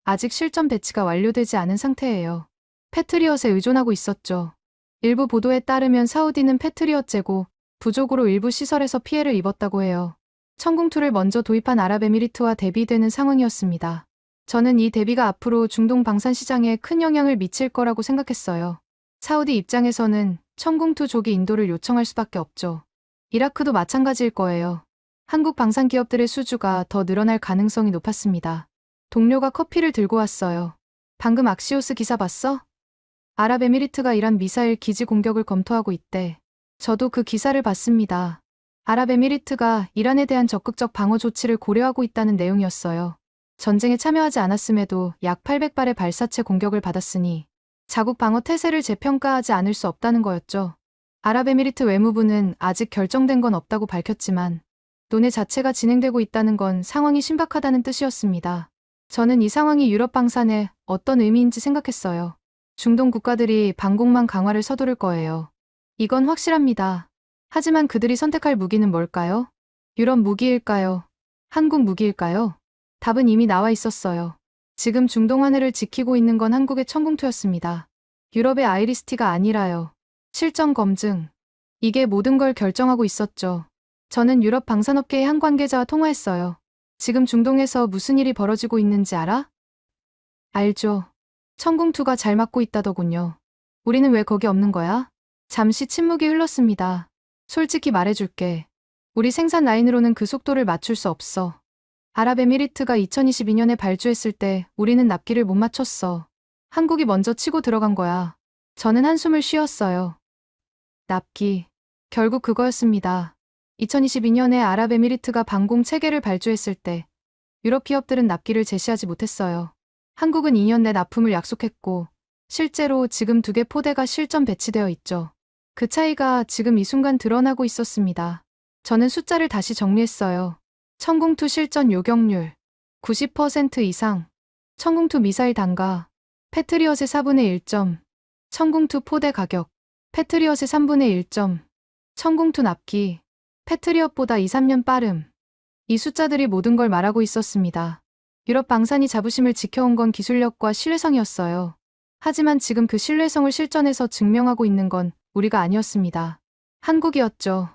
[SPEAKER 2] 아직 실전 배치가 완료되지 않은 상태예요. 패트리엇에 의존하고 있었죠. 일부 보도에 따르면 사우디는 패트리엇 재고 부족으로 일부 시설에서 피해를 입었다고 해요. 천궁2를 먼저 도입한 아랍에미리트와 대비되는 상황이었습니다. 저는 이 대비가 앞으로 중동 방산 시장에 큰 영향을 미칠 거라고 생각했어요. 사우디 입장에서는 천궁2 조기 인도를 요청할 수밖에 없죠. 이라크도 마찬가지일 거예요. 한국 방산 기업들의 수주가 더 늘어날 가능성이 높았습니다. 동료가 커피를 들고 왔어요. 방금 악시오스 기사 봤어? 아랍에미리트가 이란 미사일 기지 공격을 검토하고 있대. 저도 그 기사를 봤습니다. 아랍에미리트가 이란에 대한 적극적 방어 조치를 고려하고 있다는 내용이었어요. 전쟁에 참여하지 않았음에도 약 800발의 발사체 공격을 받았으니 자국 방어 태세를 재평가하지 않을 수 없다는 거였죠. 아랍에미리트 외무부는 아직 결정된 건 없다고 밝혔지만 논의 자체가 진행되고 있다는 건 상황이 심각하다는 뜻이었습니다. 저는 이 상황이 유럽 방산에 어떤 의미인지 생각했어요. 중동 국가들이 방공망 강화를 서두를 거예요. 이건 확실합니다. 하지만 그들이 선택할 무기는 뭘까요? 유럽 무기일까요? 한국 무기일까요? 답은 이미 나와 있었어요. 지금 중동 하늘을 지키고 있는 건 한국의 천궁2였습니다. 유럽의 아이리스티가 아니라요. 실전 검증. 이게 모든 걸 결정하고 있었죠. 저는 유럽 방산업계의 한 관계자와 통화했어요. 지금 중동에서 무슨 일이 벌어지고 있는지 알아? 알죠. 천궁2가 잘 맞고 있다더군요. 우리는 왜 거기 없는 거야? 잠시 침묵이 흘렀습니다. 솔직히 말해줄게. 우리 생산 라인으로는 그 속도를 맞출 수 없어. 아랍에미리트가 2022년에 발주했을 때 우리는 납기를 못 맞췄어. 한국이 먼저 치고 들어간 거야. 저는 한숨을 쉬었어요. 납기. 결국 그거였습니다. 2022년에 아랍에미리트가 방공 체계를 발주했을 때 유럽 기업들은 납기를 제시하지 못했어요. 한국은 2년 내 납품을 약속했고 실제로 지금 2개 포대가 실전 배치되어 있죠. 그 차이가 지금 이 순간 드러나고 있었습니다. 저는 숫자를 다시 정리했어요. 천궁2 실전 요격률 90% 이상, 천궁2 미사일 단가, 패트리엇의 4분의 1점, 천궁2 포대 가격, 패트리엇의 3분의 1점, 천궁2 납기, 패트리엇보다 2, 3년 빠름. 이 숫자들이 모든 걸 말하고 있었습니다. 유럽 방산이 자부심을 지켜온 건 기술력과 신뢰성이었어요. 하지만 지금 그 신뢰성을 실전에서 증명하고 있는 건 우리가 아니었습니다. 한국이었죠.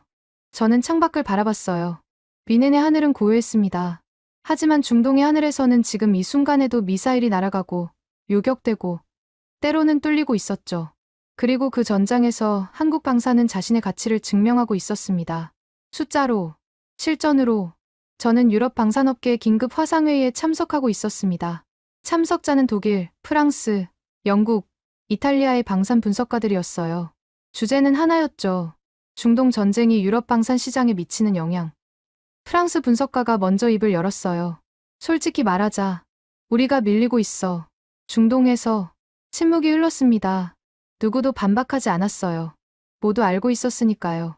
[SPEAKER 2] 저는 창밖을 바라봤어요. 미넨의 하늘은 고요했습니다. 하지만 중동의 하늘에서는 지금 이 순간에도 미사일이 날아가고 요격되고 때로는 뚫리고 있었죠. 그리고 그 전장에서 한국 방산은 자신의 가치를 증명하고 있었습니다. 숫자로, 실전으로, 저는 유럽 방산업계 긴급 화상회의에 참석하고 있었습니다. 참석자는 독일, 프랑스, 영국, 이탈리아의 방산 분석가들이었어요. 주제는 하나였죠. 중동 전쟁이 유럽 방산 시장에 미치는 영향. 프랑스 분석가가 먼저 입을 열었어요. 솔직히 말하자. 우리가 밀리고 있어. 중동에서 침묵이 흘렀습니다. 누구도 반박하지 않았어요. 모두 알고 있었으니까요.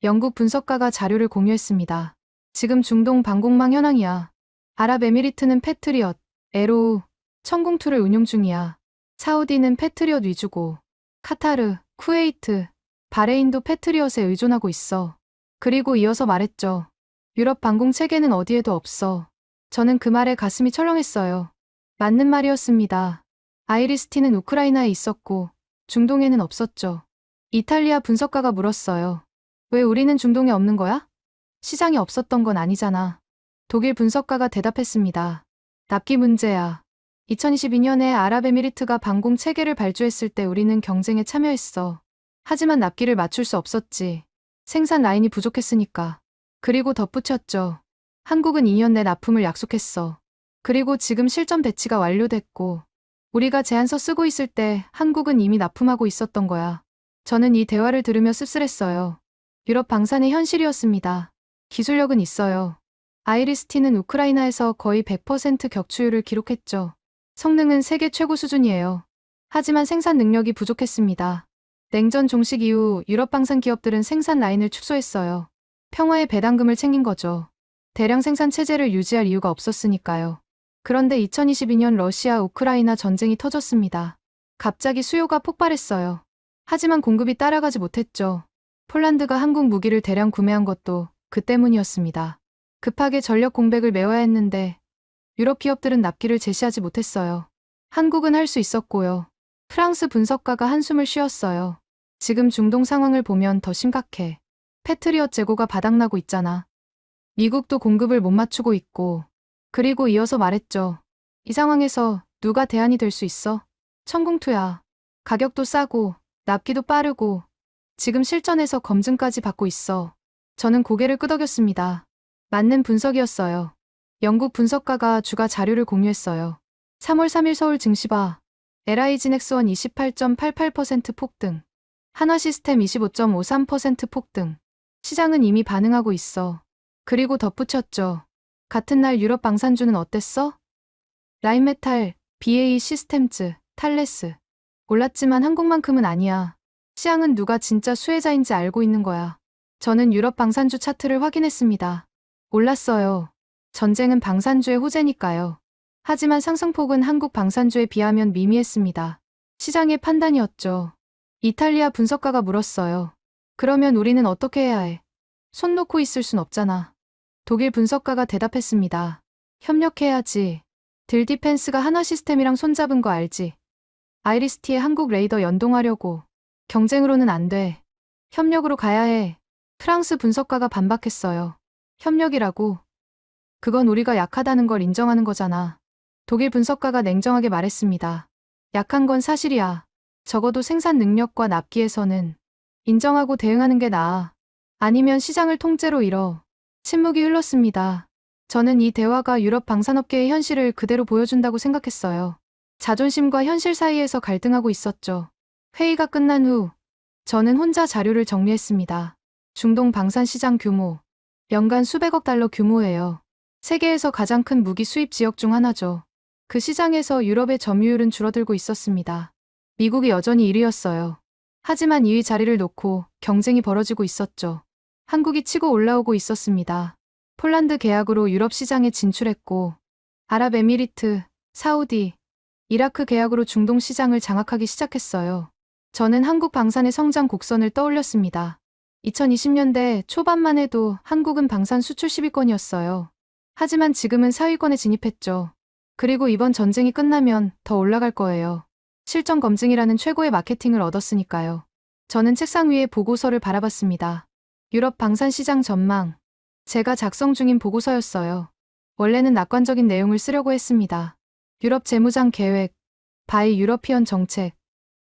[SPEAKER 2] 영국 분석가가 자료를 공유했습니다. 지금 중동 방공망 현황이야. 아랍에미리트는 패트리엇, 에로우, 천궁2를 운용 중이야. 사우디는 패트리엇 위주고, 카타르, 쿠웨이트, 바레인도 패트리엇에 의존하고 있어. 그리고 이어서 말했죠. 유럽 방공 체계는 어디에도 없어. 저는 그 말에 가슴이 철렁했어요. 맞는 말이었습니다. 아이리스티는 우크라이나에 있었고, 중동에는 없었죠. 이탈리아 분석가가 물었어요. 왜 우리는 중동에 없는 거야? 시장이 없었던 건 아니잖아. 독일 분석가가 대답했습니다. 납기 문제야. 2022년에 아랍에미리트가 방공 체계를 발주했을 때 우리는 경쟁에 참여했어. 하지만 납기를 맞출 수 없었지. 생산 라인이 부족했으니까. 그리고 덧붙였죠. 한국은 2년 내 납품을 약속했어. 그리고 지금 실전 배치가 완료됐고, 우리가 제안서 쓰고 있을 때 한국은 이미 납품하고 있었던 거야. 저는 이 대화를 들으며 씁쓸했어요. 유럽 방산의 현실이었습니다. 기술력은 있어요. 아이리스티는 우크라이나에서 거의 100% 격추율을 기록했죠. 성능은 세계 최고 수준이에요. 하지만 생산 능력이 부족했습니다. 냉전 종식 이후 유럽 방산 기업들은 생산 라인을 축소했어요. 평화의 배당금을 챙긴 거죠. 대량 생산 체제를 유지할 이유가 없었으니까요. 그런데 2022년 러시아 우크라이나 전쟁이 터졌습니다. 갑자기 수요가 폭발했어요. 하지만 공급이 따라가지 못했죠. 폴란드가 한국 무기를 대량 구매한 것도 그 때문이었습니다. 급하게 전력 공백을 메워야 했는데 유럽 기업들은 납기를 제시하지 못했어요. 한국은 할 수 있었고요. 프랑스 분석가가 한숨을 쉬었어요. 지금 중동 상황을 보면 더 심각해. 패트리엇 재고가 바닥나고 있잖아. 미국도 공급을 못 맞추고 있고. 그리고 이어서 말했죠. 이 상황에서 누가 대안이 될 수 있어? 천궁2야. 가격도 싸고 납기도 빠르고 지금 실전에서 검증까지 받고 있어. 저는 고개를 끄덕였습니다. 맞는 분석이었어요. 영국 분석가가 주가 자료를 공유했어요. 3월 3일 서울 증시바 LIG 넥스원 28.88% 폭등, 한화시스템 25.53% 폭등. 시장은 이미 반응하고 있어. 그리고 덧붙였죠. 같은 날 유럽 방산주는 어땠어? 라인메탈, BAE 시스템즈, 탈레스. 올랐지만 한국만큼은 아니야. 시장은 누가 진짜 수혜자인지 알고 있는 거야. 저는 유럽 방산주 차트를 확인했습니다. 올랐어요. 전쟁은 방산주의 호재니까요. 하지만 상승폭은 한국 방산주에 비하면 미미했습니다. 시장의 판단이었죠. 이탈리아 분석가가 물었어요. 그러면 우리는 어떻게 해야 해? 손 놓고 있을 순 없잖아. 독일 분석가가 대답했습니다. 협력해야지. 딜디펜스가 한화시스템이랑 손잡은 거 알지? 아이리스티에 한국 레이더 연동하려고. 경쟁으로는 안 돼. 협력으로 가야 해. 프랑스 분석가가 반박했어요. 협력이라고. 그건 우리가 약하다는 걸 인정하는 거잖아. 독일 분석가가 냉정하게 말했습니다. 약한 건 사실이야. 적어도 생산 능력과 납기에서는 인정하고 대응하는 게 나아. 아니면 시장을 통째로 잃어. 침묵이 흘렀습니다. 저는 이 대화가 유럽 방산업계의 현실을 그대로 보여준다고 생각했어요. 자존심과 현실 사이에서 갈등하고 있었죠. 회의가 끝난 후 저는 혼자 자료를 정리했습니다. 중동 방산 시장 규모. 연간 수백억 달러 규모예요. 세계에서 가장 큰 무기 수입 지역 중 하나죠. 그 시장에서 유럽의 점유율은 줄어들고 있었습니다. 미국이 여전히 1위였어요. 하지만 2위 자리를 놓고 경쟁이 벌어지고 있었죠. 한국이 치고 올라오고 있었습니다. 폴란드 계약으로 유럽 시장에 진출했고, 아랍에미리트, 사우디, 이라크 계약으로 중동 시장을 장악하기 시작했어요. 저는 한국 방산의 성장 곡선을 떠올렸습니다. 2020년대 초반만 해도 한국은 방산 수출 10위권이었어요. 하지만 지금은 4위권에 진입했죠. 그리고 이번 전쟁이 끝나면 더 올라갈 거예요. 실전 검증이라는 최고의 마케팅을 얻었으니까요. 저는 책상 위에 보고서를 바라봤습니다. 유럽 방산 시장 전망. 제가 작성 중인 보고서였어요. 원래는 낙관적인 내용을 쓰려고 했습니다. 유럽 재무장 계획, 바이 유러피언 정책,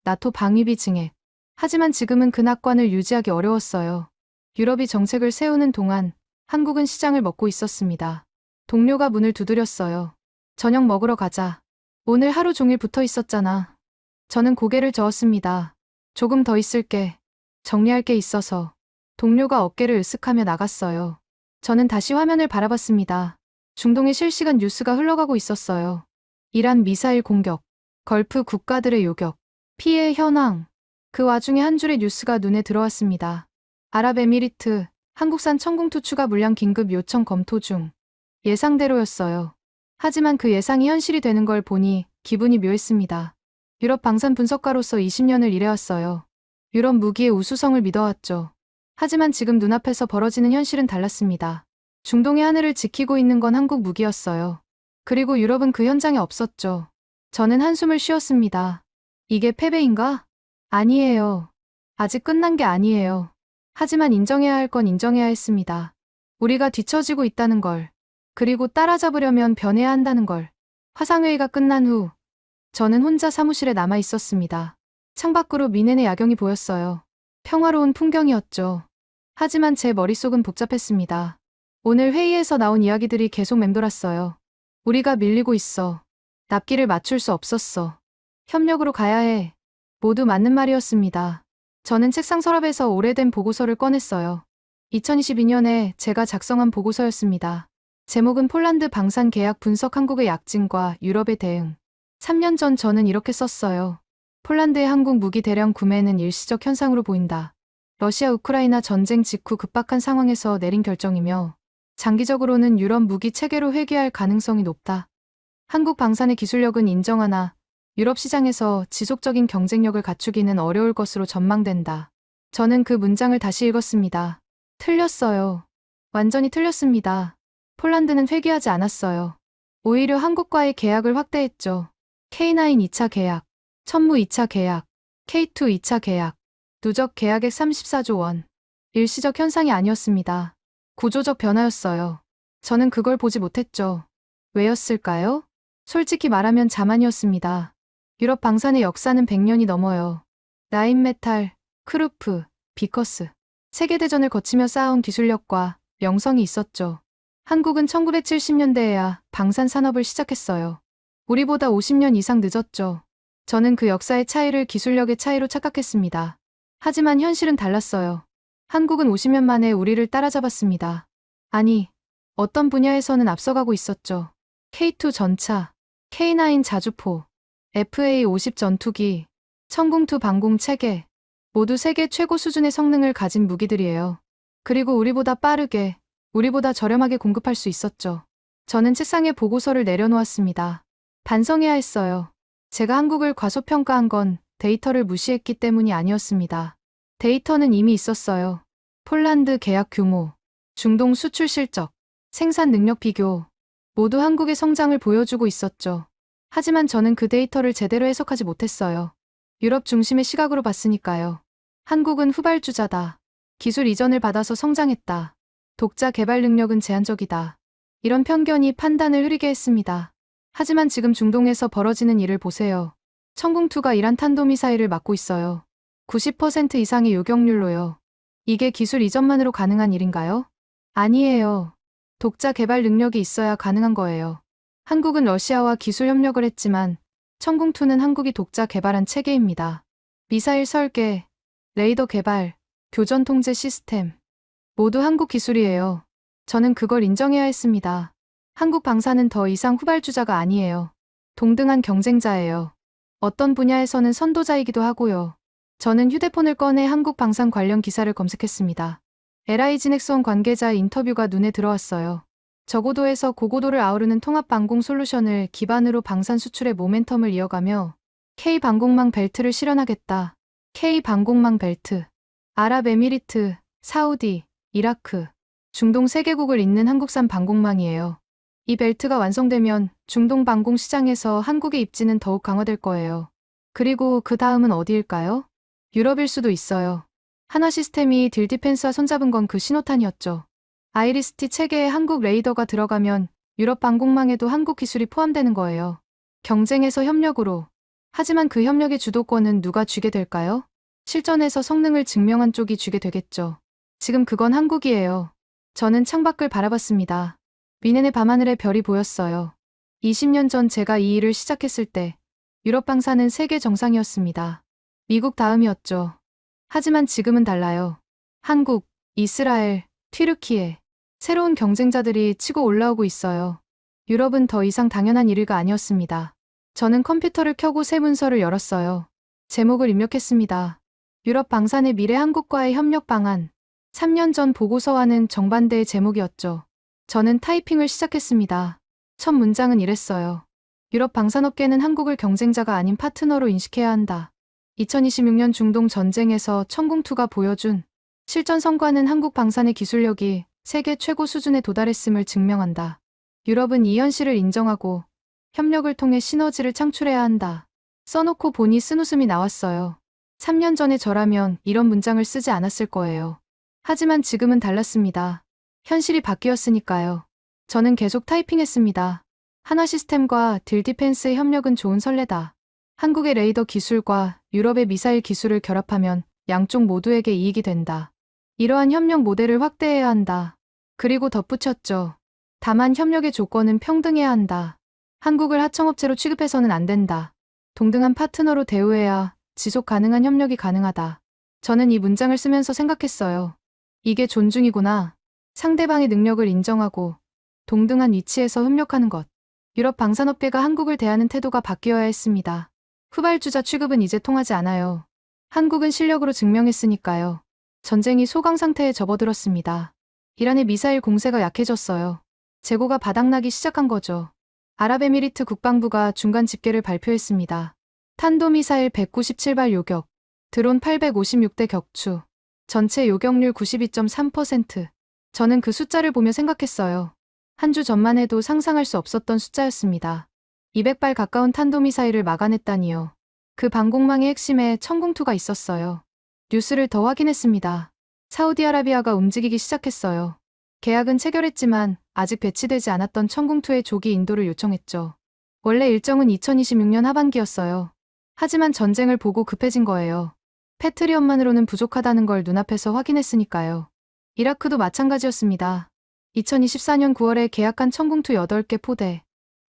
[SPEAKER 2] 나토 방위비 증액. 하지만 지금은 그 낙관을 유지하기 어려웠어요. 유럽이 정책을 세우는 동안 한국은 시장을 먹고 있었습니다. 동료가 문을 두드렸어요. 저녁 먹으러 가자. 오늘 하루 종일 붙어 있었잖아. 저는 고개를 저었습니다. 조금 더 있을게. 정리할 게 있어서. 동료가 어깨를 으쓱하며 나갔어요. 저는 다시 화면을 바라봤습니다. 중동의 실시간 뉴스가 흘러가고 있었어요. 이란 미사일 공격, 걸프 국가들의 요격, 피해 현황. 그 와중에 한 줄의 뉴스가 눈에 들어왔습니다. 아랍에미리트, 한국산 천궁투 추가 물량 긴급 요청 검토 중. 예상대로였어요. 하지만 그 예상이 현실이 되는 걸 보니 기분이 묘했습니다. 유럽 방산 분석가로서 20년을 일해왔어요. 유럽 무기의 우수성을 믿어왔죠. 하지만 지금 눈앞에서 벌어지는 현실은 달랐습니다. 중동의 하늘을 지키고 있는 건 한국 무기였어요. 그리고 유럽은 그 현장에 없었죠. 저는 한숨을 쉬었습니다. 이게 패배인가? 아니에요. 아직 끝난 게 아니에요. 하지만 인정해야 할 건 인정해야 했습니다. 우리가 뒤처지고 있다는 걸. 그리고 따라잡으려면 변해야 한다는 걸. 화상회의가 끝난 후 저는 혼자 사무실에 남아 있었습니다. 창밖으로 미네네 야경이 보였어요. 평화로운 풍경이었죠. 하지만 제 머릿속은 복잡했습니다. 오늘 회의에서 나온 이야기들이 계속 맴돌았어요. 우리가 밀리고 있어. 납기를 맞출 수 없었어. 협력으로 가야 해. 모두 맞는 말이었습니다. 저는 책상 서랍에서 오래된 보고서를 꺼냈어요. 2022년에 제가 작성한 보고서였습니다. 제목은 폴란드 방산 계약 분석 한국의 약진과 유럽의 대응. 3년 전 저는 이렇게 썼어요. 폴란드의 한국 무기 대량 구매는 일시적 현상으로 보인다. 러시아 우크라이나 전쟁 직후 급박한 상황에서 내린 결정이며 장기적으로는 유럽 무기 체계로 회귀할 가능성이 높다. 한국 방산의 기술력은 인정하나 유럽 시장에서 지속적인 경쟁력을 갖추기는 어려울 것으로 전망된다. 저는 그 문장을 다시 읽었습니다. 틀렸어요. 완전히 틀렸습니다. 폴란드는 회귀하지 않았어요. 오히려 한국과의 계약을 확대했죠. K9 2차 계약, 천무 2차 계약, K2 2차 계약, 누적 계약액 34조 원. 일시적 현상이 아니었습니다. 구조적 변화였어요. 저는 그걸 보지 못했죠. 왜였을까요? 솔직히 말하면 자만이었습니다. 유럽 방산의 역사는 100년이 넘어요. 라인메탈, 크루프, 비커스. 세계대전을 거치며 쌓아온 기술력과 명성이 있었죠. 한국은 1970년대에야 방산 산업을 시작했어요. 우리보다 50년 이상 늦었죠. 저는 그 역사의 차이를 기술력의 차이로 착각했습니다. 하지만 현실은 달랐어요. 한국은 50년 만에 우리를 따라잡았습니다. 아니, 어떤 분야에서는 앞서가고 있었죠. K2 전차, K9 자주포, FA-50 전투기, 천궁2 방공 체계, 모두 세계 최고 수준의 성능을 가진 무기들이에요. 그리고 우리보다 빠르게, 우리보다 저렴하게 공급할 수 있었죠. 저는 책상에 보고서를 내려놓았습니다. 반성해야 했어요. 제가 한국을 과소평가한 건 데이터를 무시했기 때문이 아니었습니다. 데이터는 이미 있었어요. 폴란드 계약 규모, 중동 수출 실적, 생산 능력 비교, 모두 한국의 성장을 보여주고 있었죠. 하지만 저는 그 데이터를 제대로 해석하지 못했어요. 유럽 중심의 시각으로 봤으니까요. 한국은 후발주자다. 기술 이전을 받아서 성장했다. 독자 개발 능력은 제한적이다. 이런 편견이 판단을 흐리게 했습니다. 하지만 지금 중동에서 벌어지는 일을 보세요. 천궁2가 이란 탄도미사일을 막고 있어요. 90% 이상의 요격률로요. 이게 기술 이전만으로 가능한 일인가요? 아니에요. 독자 개발 능력이 있어야 가능한 거예요. 한국은 러시아와 기술 협력을 했지만 천궁2는 한국이 독자 개발한 체계입니다. 미사일 설계, 레이더 개발, 교전 통제 시스템 모두 한국 기술이에요. 저는 그걸 인정해야 했습니다. 한국 방산은 더 이상 후발주자가 아니에요. 동등한 경쟁자예요. 어떤 분야에서는 선도자이기도 하고요. 저는 휴대폰을 꺼내 한국 방산 관련 기사를 검색했습니다. LIG 넥스원 관계자의 인터뷰가 눈에 들어왔어요. 저고도에서 고고도를 아우르는 통합 방공 솔루션을 기반으로 방산 수출의 모멘텀을 이어가며 K 방공망 벨트를 실현하겠다. K 방공망 벨트. 아랍에미리트, 사우디, 이라크, 중동 3개국을 잇는 한국산 방공망이에요. 이 벨트가 완성되면 중동 방공 시장에서 한국의 입지는 더욱 강화될 거예요. 그리고 그 다음은 어디일까요? 유럽일 수도 있어요. 한화 시스템이 딜디펜스와 손잡은 건 그 신호탄이었죠. 아이리스티 체계에 한국 레이더가 들어가면 유럽 방공망에도 한국 기술이 포함되는 거예요. 경쟁에서 협력으로. 하지만 그 협력의 주도권은 누가 쥐게 될까요? 실전에서 성능을 증명한 쪽이 쥐게 되겠죠. 지금 그건 한국이에요. 저는 창밖을 바라봤습니다. 미넨의 밤하늘에 별이 보였어요. 20년 전 제가 이 일을 시작했을 때 유럽 방사는 세계 정상이었습니다. 미국 다음이었죠. 하지만 지금은 달라요. 한국, 이스라엘, 튀르키예, 새로운 경쟁자들이 치고 올라오고 있어요. 유럽은 더 이상 당연한 일위가 아니었습니다. 저는 컴퓨터를 켜고 새 문서를 열었어요. 제목을 입력했습니다. 유럽 방산의 미래 한국과의 협력 방안. 3년 전 보고서와는 정반대의 제목이었죠. 저는 타이핑을 시작했습니다. 첫 문장은 이랬어요. 유럽 방산업계는 한국을 경쟁자가 아닌 파트너로 인식해야 한다. 2026년 중동 전쟁에서 천궁2가 보여준 실전 성과는 한국 방산의 기술력이 세계 최고 수준에 도달했음을 증명한다. 유럽은 이 현실을 인정하고 협력을 통해 시너지를 창출해야 한다. 써놓고 보니 쓴웃음이 나왔어요. 3년 전에 저라면 이런 문장을 쓰지 않았을 거예요. 하지만 지금은 달랐습니다. 현실이 바뀌었으니까요. 저는 계속 타이핑했습니다. 한화 시스템과 딜디펜스의 협력은 좋은 선례다. 한국의 레이더 기술과 유럽의 미사일 기술을 결합하면 양쪽 모두에게 이익이 된다. 이러한 협력 모델을 확대해야 한다. 그리고 덧붙였죠. 다만 협력의 조건은 평등해야 한다. 한국을 하청업체로 취급해서는 안 된다. 동등한 파트너로 대우해야 지속 가능한 협력이 가능하다. 저는 이 문장을 쓰면서 생각했어요. 이게 존중이구나. 상대방의 능력을 인정하고 동등한 위치에서 협력하는 것. 유럽 방산업계가 한국을 대하는 태도가 바뀌어야 했습니다. 후발주자 취급은 이제 통하지 않아요. 한국은 실력으로 증명했으니까요. 전쟁이 소강 상태에 접어들었습니다. 이란의 미사일 공세가 약해졌어요. 재고가 바닥나기 시작한 거죠. 아랍에미리트 국방부가 중간 집계를 발표했습니다. 탄도미사일 197발 요격, 드론 856대 격추, 전체 요격률 92.3%. 저는 그 숫자를 보며 생각했어요. 한 주 전만 해도 상상할 수 없었던 숫자였습니다. 200발 가까운 탄도미사일을 막아냈다니요. 그 방공망의 핵심에 천궁2가 있었어요. 뉴스를 더 확인했습니다. 사우디아라비아가 움직이기 시작했어요. 계약은 체결했지만 아직 배치되지 않았던 천궁2의 조기 인도를 요청했죠. 원래 일정은 2026년 하반기였어요. 하지만 전쟁을 보고 급해진 거예요. 패트리엇만으로는 부족하다는 걸 눈앞에서 확인했으니까요. 이라크도 마찬가지였습니다. 2024년 9월에 계약한 천궁2 8개 포대.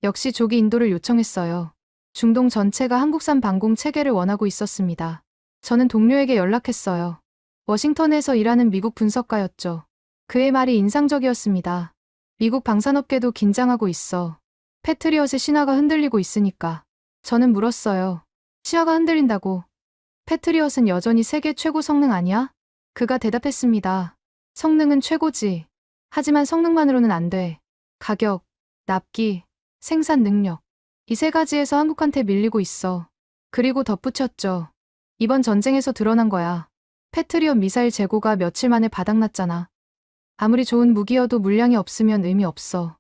[SPEAKER 2] 역시 조기 인도를 요청했어요. 중동 전체가 한국산 방공 체계를 원하고 있었습니다. 저는 동료에게 연락했어요. 워싱턴에서 일하는 미국 분석가였죠. 그의 말이 인상적이었습니다. 미국 방산업계도 긴장하고 있어. 패트리엇의 신화가 흔들리고 있으니까. 저는 물었어요. 신화가 흔들린다고? 패트리엇은 여전히 세계 최고 성능 아니야? 그가 대답했습니다. 성능은 최고지. 하지만 성능만으로는 안 돼. 가격, 납기, 생산 능력. 이 세 가지에서 한국한테 밀리고 있어. 그리고 덧붙였죠. 이번 전쟁에서 드러난 거야. 패트리엇 미사일 재고가 며칠 만에 바닥났잖아. 아무리 좋은 무기여도 물량이 없으면 의미 없어.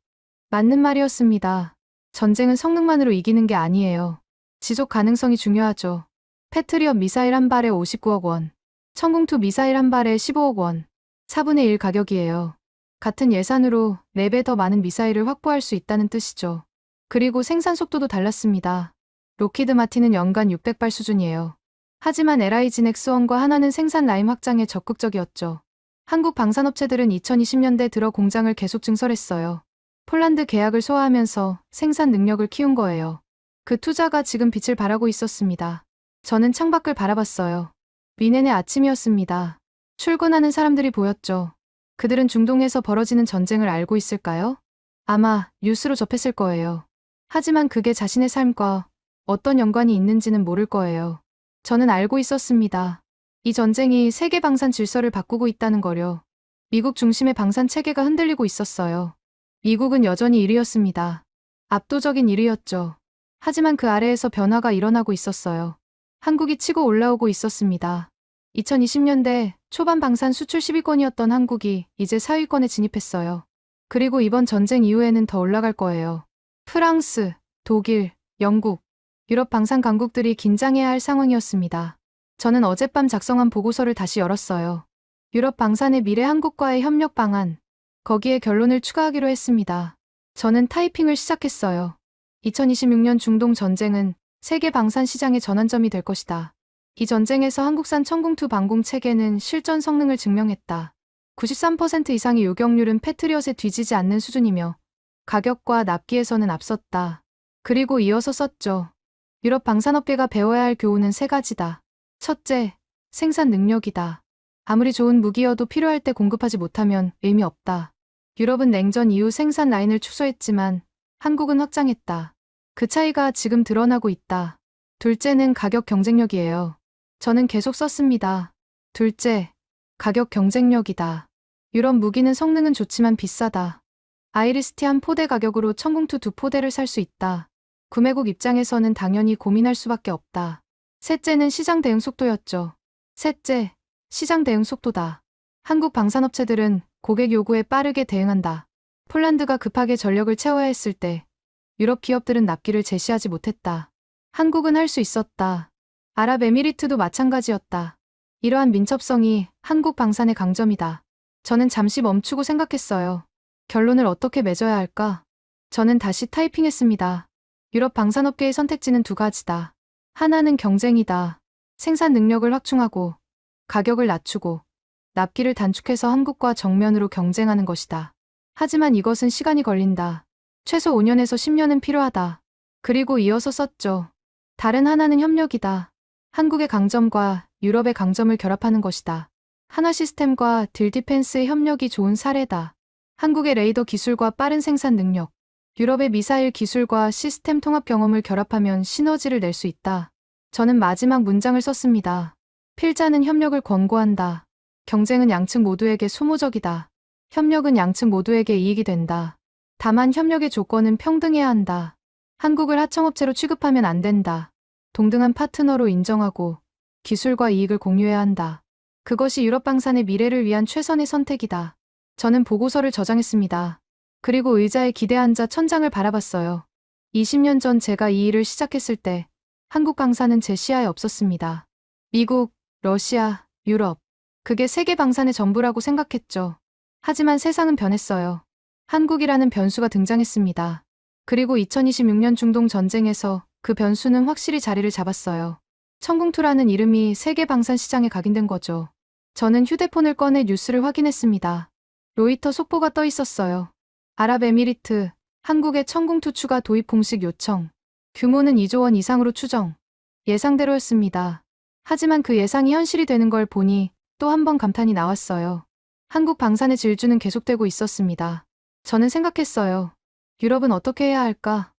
[SPEAKER 2] 맞는 말이었습니다. 전쟁은 성능만으로 이기는 게 아니에요. 지속 가능성이 중요하죠. 패트리엇 미사일 한 발에 59억 원. 천궁2 미사일 한 발에 15억 원. 4분의 1 가격이에요. 같은 예산으로 4배 더 많은 미사일을 확보할 수 있다는 뜻이죠. 그리고 생산 속도도 달랐습니다. 록히드 마틴은 연간 600발 수준이에요. 하지만 LIG 넥스원과 하나는 생산 라인 확장에 적극적이었죠. 한국 방산업체들은 2020년대 들어 공장을 계속 증설했어요. 폴란드 계약을 소화하면서 생산 능력을 키운 거예요. 그 투자가 지금 빛을 발하고 있었습니다. 저는 창밖을 바라봤어요. 미넨의 아침이었습니다. 출근하는 사람들이 보였죠. 그들은 중동에서 벌어지는 전쟁을 알고 있을까요? 아마 뉴스로 접했을 거예요. 하지만 그게 자신의 삶과 어떤 연관이 있는지는 모를 거예요. 저는 알고 있었습니다. 이 전쟁이 세계 방산 질서를 바꾸고 있다는 거려. 미국 중심의 방산 체계가 흔들리고 있었어요. 미국은 여전히 1위였습니다. 압도적인 1위였죠. 하지만 그 아래에서 변화가 일어나고 있었어요. 한국이 치고 올라오고 있었습니다. 2020년대 초반 방산 수출 10위권이었던 한국이 이제 4위권에 진입했어요. 그리고 이번 전쟁 이후에는 더 올라갈 거예요. 프랑스, 독일, 영국, 유럽 방산 강국들이 긴장해야 할 상황이었습니다. 저는 어젯밤 작성한 보고서를 다시 열었어요. 유럽 방산의 미래 한국과의 협력 방안. 거기에 결론을 추가하기로 했습니다. 저는 타이핑을 시작했어요. 2026년 중동 전쟁은 세계 방산 시장의 전환점이 될 것이다. 이 전쟁에서 한국산 천궁2 방공 체계는 실전 성능을 증명했다. 93% 이상의 요격률은 패트리엇에 뒤지지 않는 수준이며 가격과 납기에서는 앞섰다. 그리고 이어서 썼죠. 유럽 방산업계가 배워야 할 교훈은 세 가지다. 첫째, 생산 능력이다. 아무리 좋은 무기여도 필요할 때 공급하지 못하면 의미 없다. 유럽은 냉전 이후 생산 라인을 축소했지만 한국은 확장했다. 그 차이가 지금 드러나고 있다. 둘째는 가격 경쟁력이에요. 저는 계속 썼습니다. 둘째, 가격 경쟁력이다. 유럽 무기는 성능은 좋지만 비싸다. 아이리스티 한 포대 가격으로 천궁2 두 포대를 살 수 있다. 구매국 입장에서는 당연히 고민할 수밖에 없다. 셋째는 시장 대응 속도였죠. 셋째, 시장 대응 속도다. 한국 방산업체들은 고객 요구에 빠르게 대응한다. 폴란드가 급하게 전력을 채워야 했을 때 유럽 기업들은 납기를 제시하지 못했다. 한국은 할 수 있었다. 아랍에미리트도 마찬가지였다. 이러한 민첩성이 한국 방산의 강점이다. 저는 잠시 멈추고 생각했어요. 결론을 어떻게 맺어야 할까? 저는 다시 타이핑했습니다. 유럽 방산업계의 선택지는 두 가지다. 하나는 경쟁이다. 생산 능력을 확충하고 가격을 낮추고 납기를 단축해서 한국과 정면으로 경쟁하는 것이다. 하지만 이것은 시간이 걸린다. 최소 5년에서 10년은 필요하다. 그리고 이어서 썼죠. 다른 하나는 협력이다. 한국의 강점과 유럽의 강점을 결합하는 것이다. 하나 시스템과 딜디펜스의 협력이 좋은 사례다. 한국의 레이더 기술과 빠른 생산 능력, 유럽의 미사일 기술과 시스템 통합 경험을 결합하면 시너지를 낼 수 있다. 저는 마지막 문장을 썼습니다. 필자는 협력을 권고한다. 경쟁은 양측 모두에게 소모적이다. 협력은 양측 모두에게 이익이 된다. 다만 협력의 조건은 평등해야 한다. 한국을 하청업체로 취급하면 안 된다. 동등한 파트너로 인정하고 기술과 이익을 공유해야 한다. 그것이 유럽 방산의 미래를 위한 최선의 선택이다. 저는 보고서를 저장했습니다. 그리고 의자에 기대 앉아 천장을 바라봤어요. 20년 전 제가 이 일을 시작했을 때 한국 방산은 제 시야에 없었습니다. 미국, 러시아, 유럽. 그게 세계 방산의 전부라고 생각했죠. 하지만 세상은 변했어요. 한국이라는 변수가 등장했습니다. 그리고 2026년 중동 전쟁에서 그 변수는 확실히 자리를 잡았어요. 천궁2라는 이름이 세계 방산 시장에 각인된 거죠. 저는 휴대폰을 꺼내 뉴스를 확인했습니다. 로이터 속보가 떠 있었어요. 아랍에미리트, 한국의 천궁2 추가 도입 공식 요청. 규모는 2조 원 이상으로 추정. 예상대로였습니다. 하지만 그 예상이 현실이 되는 걸 보니 또 한 번 감탄이 나왔어요. 한국 방산의 질주는 계속되고 있었습니다. 저는 생각했어요. 유럽은 어떻게 해야 할까?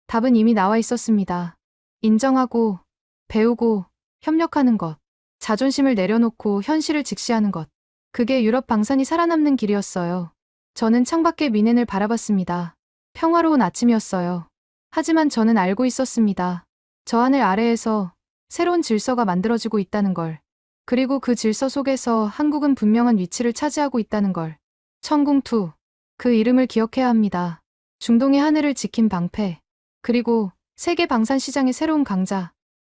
[SPEAKER 2] 답은 이미 나와 있었습니다. 인정하고, 배우고, 협력하는 것. 자존심을 내려놓고 현실을 직시하는 것. 그게 유럽 방산이 살아남는 길이었어요. 저는 창밖의 미넨을 바라봤습니다. 평화로운 아침이었어요. 하지만 저는 알고 있었습니다. 저 하늘 아래에서 새로운 질서가 만들어지고 있다는 걸. 그리고 그 질서 속에서 한국은 분명한 위치를 차지하고 있다는 걸. 천궁2. 그 이름을 기억해야 합니다. 중동의 하늘을 지킨 방패. 그리고 세계 방산 시장의 새로운 강자.